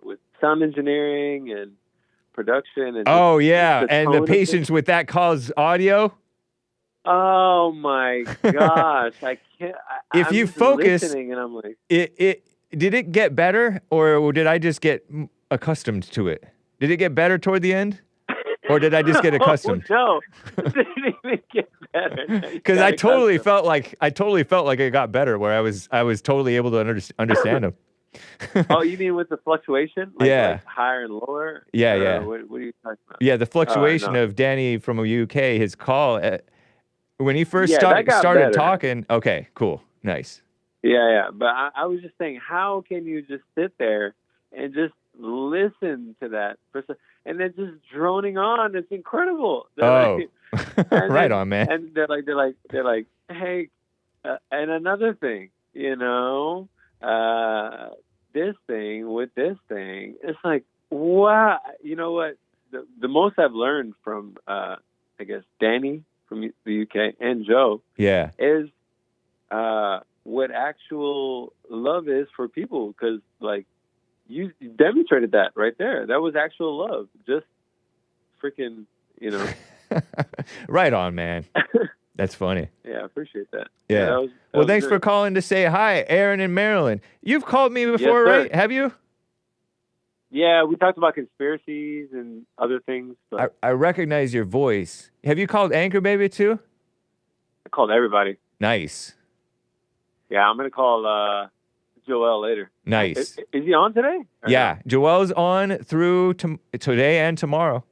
with sound engineering and production. And Oh just yeah, the and tone the of patience it. with that calls audio. Oh my gosh, I can't. If I'm you just focus, listening and I'm like, it did it get better, or did I just get accustomed to it? Did it get better toward the end, or did I just get accustomed? No, it didn't even get better. Because I totally felt like it got better, where I was totally able to understand them. Oh, you mean with the fluctuation? Like, Yeah. like higher and lower? Yeah, Or yeah. What are you talking about? Yeah, the fluctuation no. of Danny from the UK, his call when he first Yeah, that got started better. talking. Okay, cool, nice. Yeah. But I was just saying, how can you just sit there and just listen to that person and then just droning on? It's incredible. Oh, And right then- on, man. And they're like, hey, and another thing, this thing with this thing. It's like, wow. You know what? The most I've learned from, I guess, Danny from the UK and Joe Yeah, is what actual love is for people. Because, like, you demonstrated that right there. That was actual love. Just freaking, right on, man. That's funny. Yeah, I appreciate that. Yeah. That was Well, thanks great. for calling to say hi, Aaron in Maryland. You've called me before, sir. right? Have you? Yeah, we talked about conspiracies and other things, but I recognize your voice. Have you called Anchor Baby too? I called everybody. Nice. Yeah, I'm going to call Joel later. Nice. Is he on today? Or Yeah, Joel's on through today and tomorrow.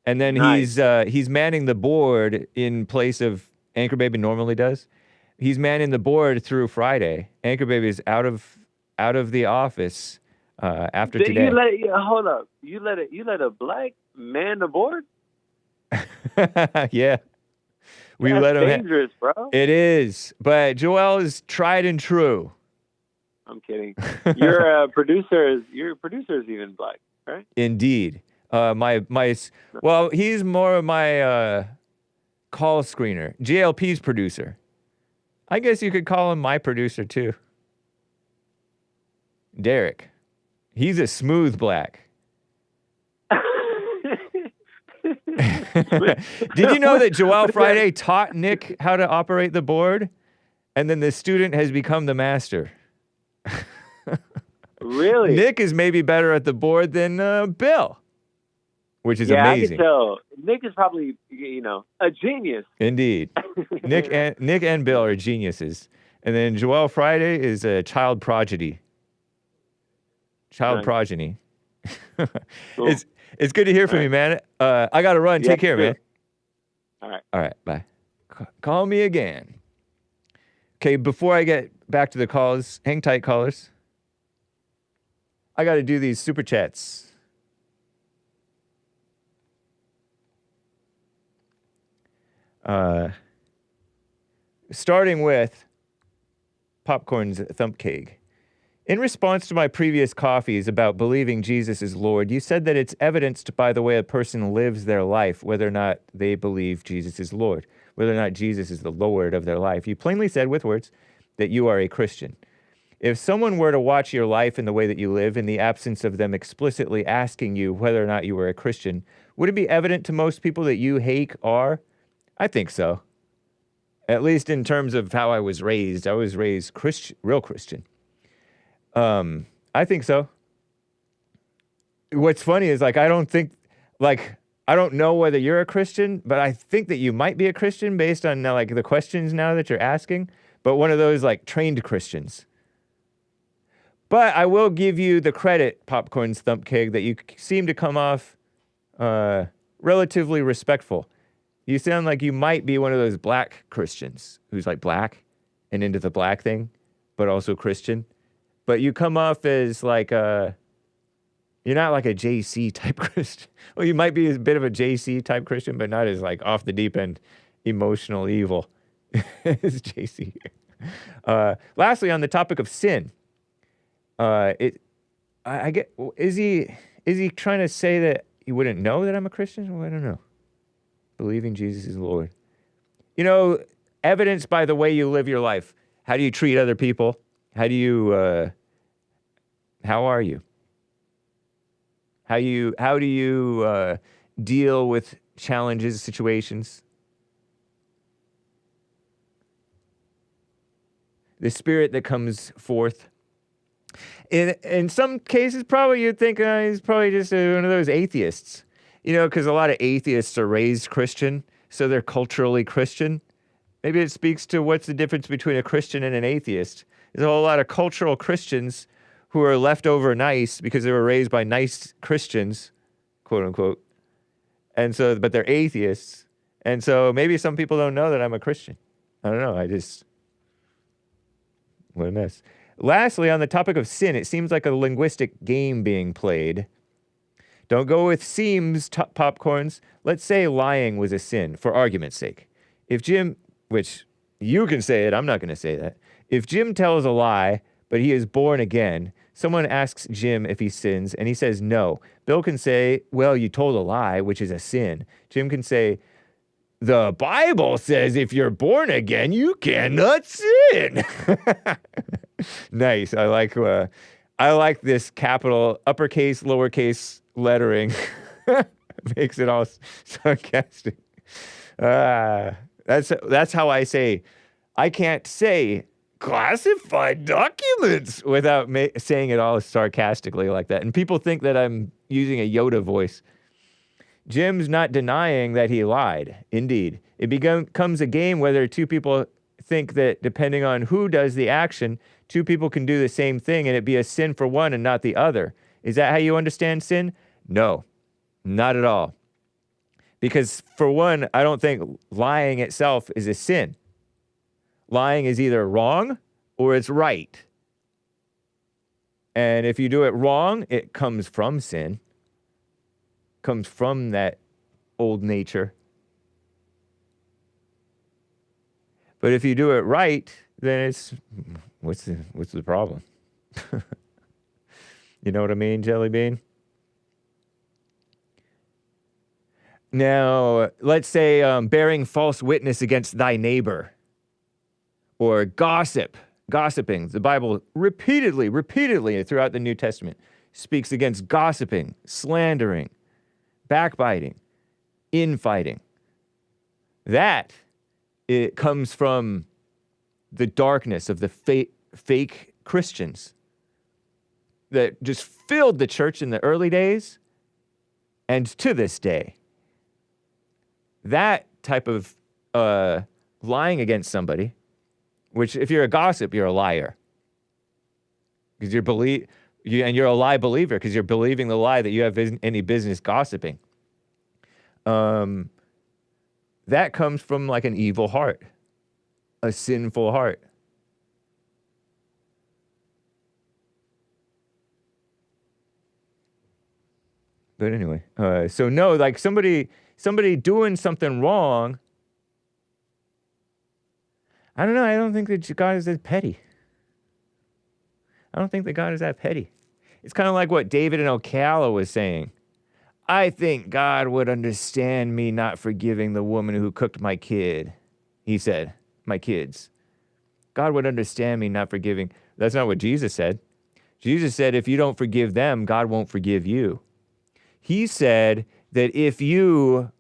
And then Nice. he's manning the board in place of Anchor Baby normally does. He's manning the board through Friday. Anchor Baby is out of the office after Did today. hold up. You let a black man aboard? Yeah. We That's let him dangerous, bro. It is. But Joel is tried and true. I'm kidding. Your producer is even black, right? Indeed. Well, he's more of my call screener, JLP's producer. I guess you could call him my producer too. Derek. He's a smooth black. Did you know that Joel Friday taught Nick how to operate the board? And then the student has become the master. Really? Nick is maybe better at the board than Bill, which is yeah, amazing. I can tell. Nick is probably, a genius. Indeed. Nick and Bill are geniuses. And then Joel Friday is a child prodigy. Nice. Progeny. Cool. It's good to hear from you, man. I got to run. Yeah, Take care, you man. too. All right. All right, bye. Call me again. Okay, before I get back to the calls, hang tight, callers. I got to do these super chats. Starting with Popcorn's Thump Cake. In response to my previous coffees about believing Jesus is Lord, you said that it's evidenced by the way a person lives their life, whether or not they believe Jesus is Lord, whether or not Jesus is the Lord of their life. You plainly said with words that you are a Christian. If someone were to watch your life and the way that you live in the absence of them explicitly asking you whether or not you were a Christian, would it be evident to most people that you, Hake, are? I think so. At least in terms of how I was raised. I was raised Christian, real Christian. I think so. What's funny is like I don't know whether you're a Christian, but I think that you might be a Christian based on like the questions now that you're asking. But one of those like trained Christians. But I will give you the credit, Popcorn Thump Keg, that you seem to come off relatively respectful. You sound like you might be one of those black Christians who's like black and into the black thing, but also Christian. But you come off as like you're not like a JC type Christian. Well, you might be a bit of a JC type Christian, but not as like off the deep end emotional evil as JC. Lastly, on the topic of sin, I get, is he trying to say that you wouldn't know that I'm a Christian? Well, I don't know. Believing Jesus is Lord. You know, evidence by the way you live your life. How do you treat other people? How do you, how are you? How do you deal with challenges, situations? The spirit that comes forth. In some cases, probably you'd think he's probably just one of those atheists. You know, because a lot of atheists are raised Christian, so they're culturally Christian. Maybe it speaks to what's the difference between a Christian and an atheist. There's a whole lot of cultural Christians who are leftover nice because they were raised by nice Christians, quote unquote. And so, but they're atheists. And so maybe some people don't know that I'm a Christian. I don't know. What a mess. Lastly, on the topic of sin, it seems like a linguistic game being played. Don't go with seems, popcorns. Let's say lying was a sin, for argument's sake. If Jim, which you can say it, I'm not going to say that. If Jim tells a lie, but he is born again, someone asks Jim if he sins, and he says no. Bill can say, well, you told a lie, which is a sin. Jim can say, the Bible says if you're born again, you cannot sin. Nice. I like this capital, uppercase, lowercase lettering. Makes it all sarcastic. That's how I say, I can't say classified documents without saying it all sarcastically like that. And people think that I'm using a Yoda voice. Jim's not denying that he lied. Indeed. It becomes a game whether two people think that depending on who does the action, two people can do the same thing and it be a sin for one and not the other. Is that how you understand sin? No, not at all. Because for one, I don't think lying itself is a sin. Lying is either wrong or it's right. And if you do it wrong, it comes from sin. Comes from that old nature. But if you do it right, then it's what's the problem? You know what I mean, Jelly Bean? Now, let's say bearing false witness against thy neighbor, or gossiping. The Bible repeatedly throughout the New Testament speaks against gossiping, slandering, backbiting, infighting. That it comes from the darkness of the fake Christians that just filled the church in the early days and to this day. That type of lying against somebody, which if you're a gossip, you're a liar. Because you're a lie believer because you're believing the lie that you have any business gossiping. That comes from like an evil heart, a sinful heart. But anyway, so no, like somebody doing something wrong. I don't know. I don't think that God is that petty. I don't think that God is that petty. It's kind of like what David in Ocala was saying. I think God would understand me not forgiving the woman who cooked my kid. He said, my kids. God would understand me not forgiving. That's not what Jesus said. Jesus said, if you don't forgive them, God won't forgive you. He said that if you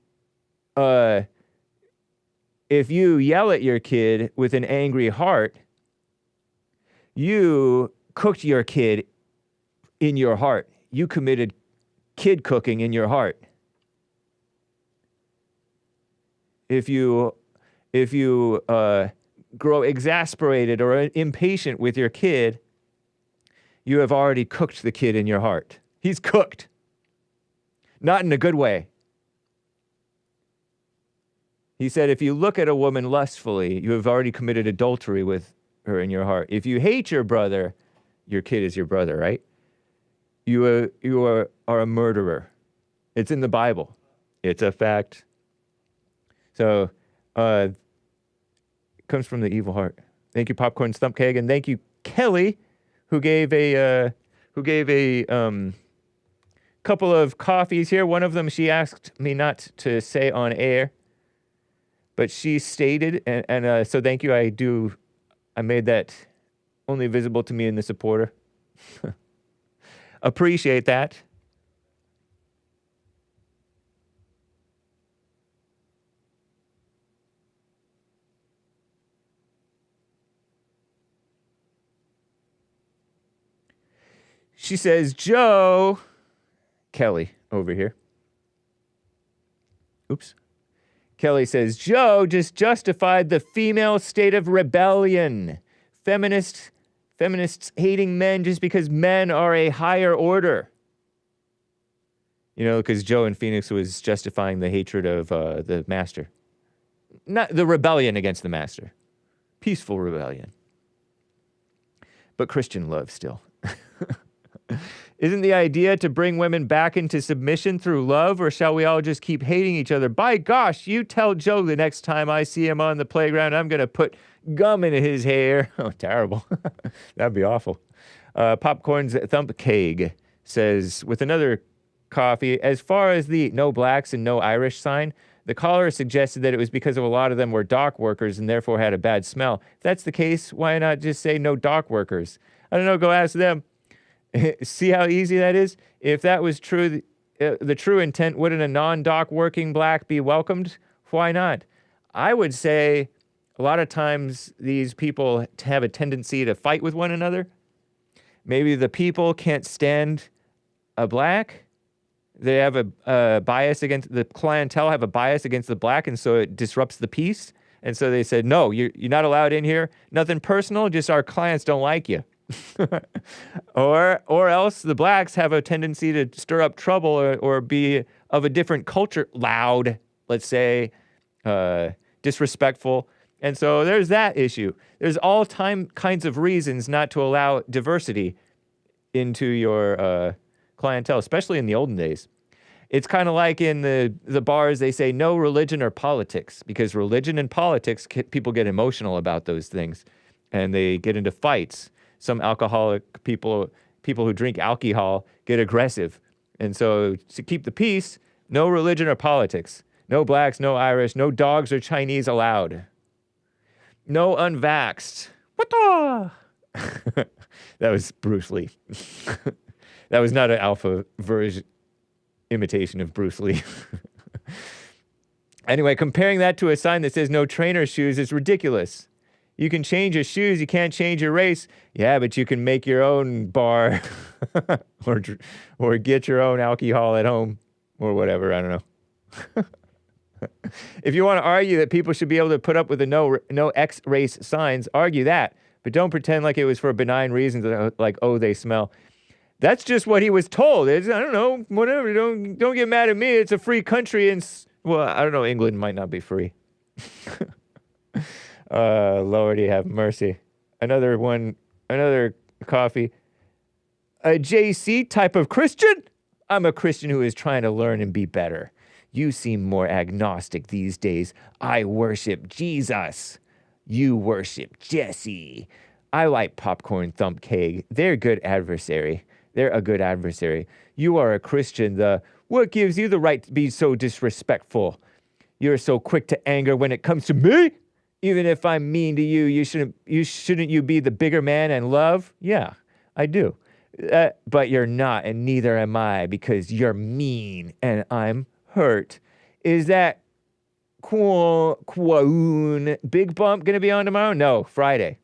if you yell at your kid with an angry heart, you cooked your kid in your heart. You committed kid cooking in your heart. If you grow exasperated or impatient with your kid, you have already cooked the kid in your heart. He's cooked. Not in a good way. He said, if you look at a woman lustfully, you have already committed adultery with her in your heart. If you hate your brother, your kid is your brother, right? You are a murderer. It's in the Bible. It's a fact. So, it comes from the evil heart. Thank you, Popcorn Stump Keg, and thank you, Kelly, who gave a couple of coffees here. One of them she asked me not to say on air, but she stated, and so thank you. I made that only visible to me in the supporter. Appreciate that. She says, Joe, Kelly over here. Oops. Kelly says, Joe just justified the female state of rebellion. Feminists hating men just because men are a higher order. You know, because Joe in Phoenix was justifying the hatred of the master. Not the rebellion against the master. Peaceful rebellion. But Christian love still. Isn't the idea to bring women back into submission through love, or shall we all just keep hating each other? By gosh, you tell Joe the next time I see him on the playground, I'm going to put gum in his hair. Oh, terrible. That'd be awful. Popcorn's Thump Keg says, with another coffee, as far as the no blacks and no Irish sign, the caller suggested that it was because of a lot of them were dock workers and therefore had a bad smell. If that's the case, why not just say no dock workers? I don't know, go ask them. See how easy that is? If that was true, the true intent, wouldn't a non-dock working black be welcomed? Why not? I would say a lot of times these people have a tendency to fight with one another. Maybe the people can't stand a black. They have a bias against, the clientele have a bias against the black, and so it disrupts the peace. And so they said, no, you're not allowed in here. Nothing personal, just our clients don't like you. or else the blacks have a tendency to stir up trouble or be of a different culture, loud, let's say, disrespectful. And so there's that issue. There's all kinds of reasons not to allow diversity into your clientele, especially in the olden days. It's kind of like in the bars, they say no religion or politics, because religion and politics, people get emotional about those things and they get into fights. Some alcoholic people who drink alcohol get aggressive. And so to keep the peace, no religion or politics. No blacks, no Irish, no dogs or Chinese allowed. No unvaxxed. What the? That was Bruce Lee. That was not an alpha version imitation of Bruce Lee. Anyway, comparing that to a sign that says no trainer shoes is ridiculous. You can change your shoes, you can't change your race. Yeah, but you can make your own bar or get your own alcohol at home or whatever, I don't know. If you want to argue that people should be able to put up with the no X race signs, argue that. But don't pretend like it was for benign reasons, like, oh, they smell. That's just what he was told. I don't know, whatever. Don't get mad at me. It's a free country. And, well, I don't know. England might not be free. Lordy have mercy. Another coffee. A JC type of Christian? I'm a Christian who is trying to learn and be better. You seem more agnostic these days. I worship Jesus. You worship Jesse. I like Popcorn Thump Keg. They're a good adversary. You are a Christian. What gives you the right to be so disrespectful? You're so quick to anger when it comes to me? Even if I'm mean to you, shouldn't you be the bigger man and love? Yeah, I do. But you're not, and neither am I, because you're mean and I'm hurt. Is that Kwaun. Big Bump gonna be on tomorrow? No, Friday.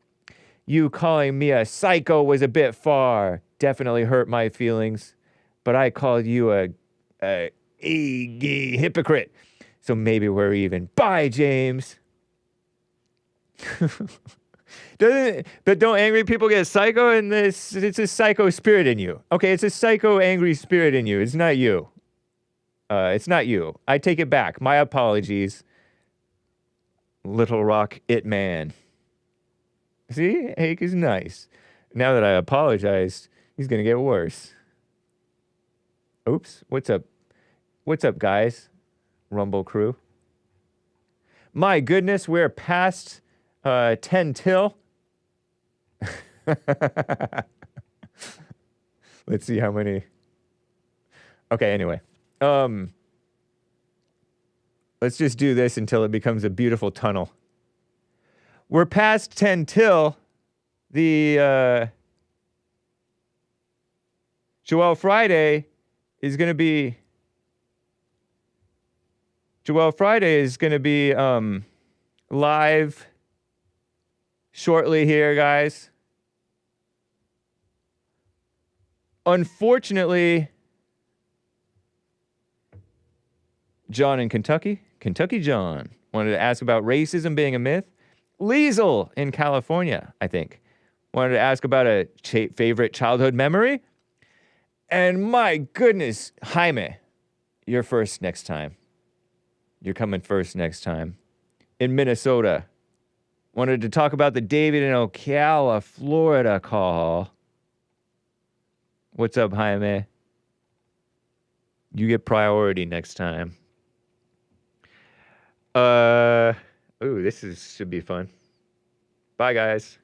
You calling me a psycho was a bit far. Definitely hurt my feelings. But I called you a hypocrite. So maybe we're even. Bye, James. But don't angry people get psycho? And it's a psycho spirit in you. Okay, it's a psycho angry spirit in you. It's not you. It's not you. I take it back. My apologies. Little Rock It Man. See? Hake is nice. Now that I apologized, he's going to get worse. Oops. What's up? What's up, guys? Rumble crew. My goodness, we're past 10 till. Let's see how many. Okay, anyway. Let's just do this until it becomes a beautiful tunnel. We're past 10 till. The Joel Friday is going to be live shortly here, guys. Unfortunately, John in Kentucky John, wanted to ask about racism being a myth. Liesel in California, I think, wanted to ask about a favorite childhood memory. And my goodness, Jaime, you're first next time. You're coming first next time. In Minnesota, wanted to talk about the David in Ocala, Florida call. What's up, Jaime? You get priority next time. Ooh, should be fun. Bye, guys.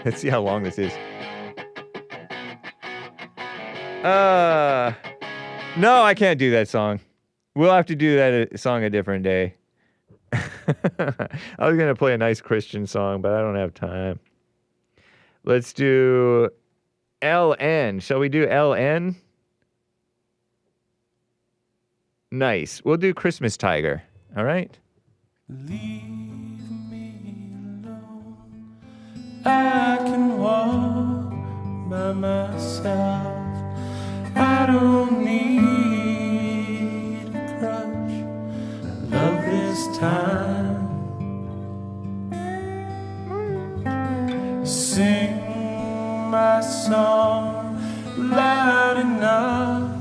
Let's see how long this is. No, I can't do that song. We'll have to do that song a different day. I was going to play a nice Christian song, but I don't have time. Let's do LN. Shall we do LN? Nice. We'll do Christmas Tiger. All right? Leave me alone. I can walk by myself. I don't need a crutch. Love this time. Sing my song loud enough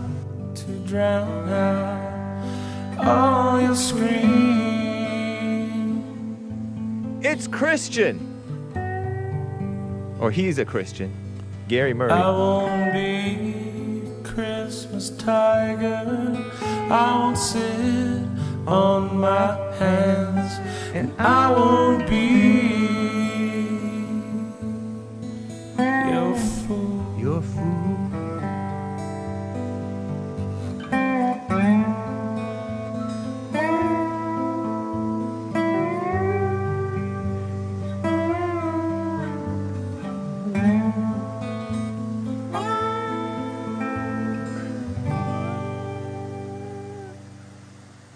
to drown out all your screams. It's Christian. Or he's a Christian. Gary Murray. I won't be Christmas tiger. I won't sit on my hands. And I won't be your fool. Your fool.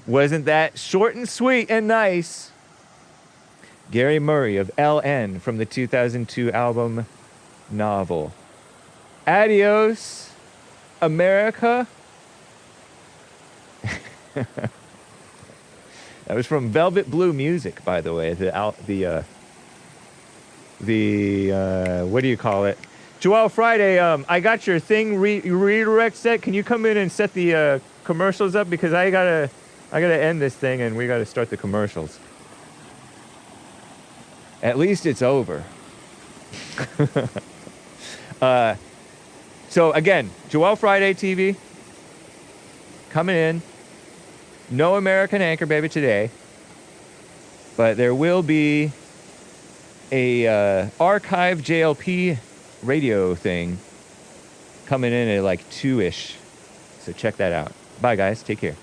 Wasn't that short and sweet and nice? Gary Murray of LN from the 2002 album Novel. Adios, America. That was from Velvet Blue Music, by the way. The what do you call it? Joel Friday, I got your thing redirect set. Can you come in and set the commercials up, because I gotta end this thing and we gotta start the commercials. At least it's over. So again, Joel Friday TV coming in. No American Anchor Baby today, but there will be a archive JLP radio thing coming in at like 2-ish. So check that out. Bye guys, take care.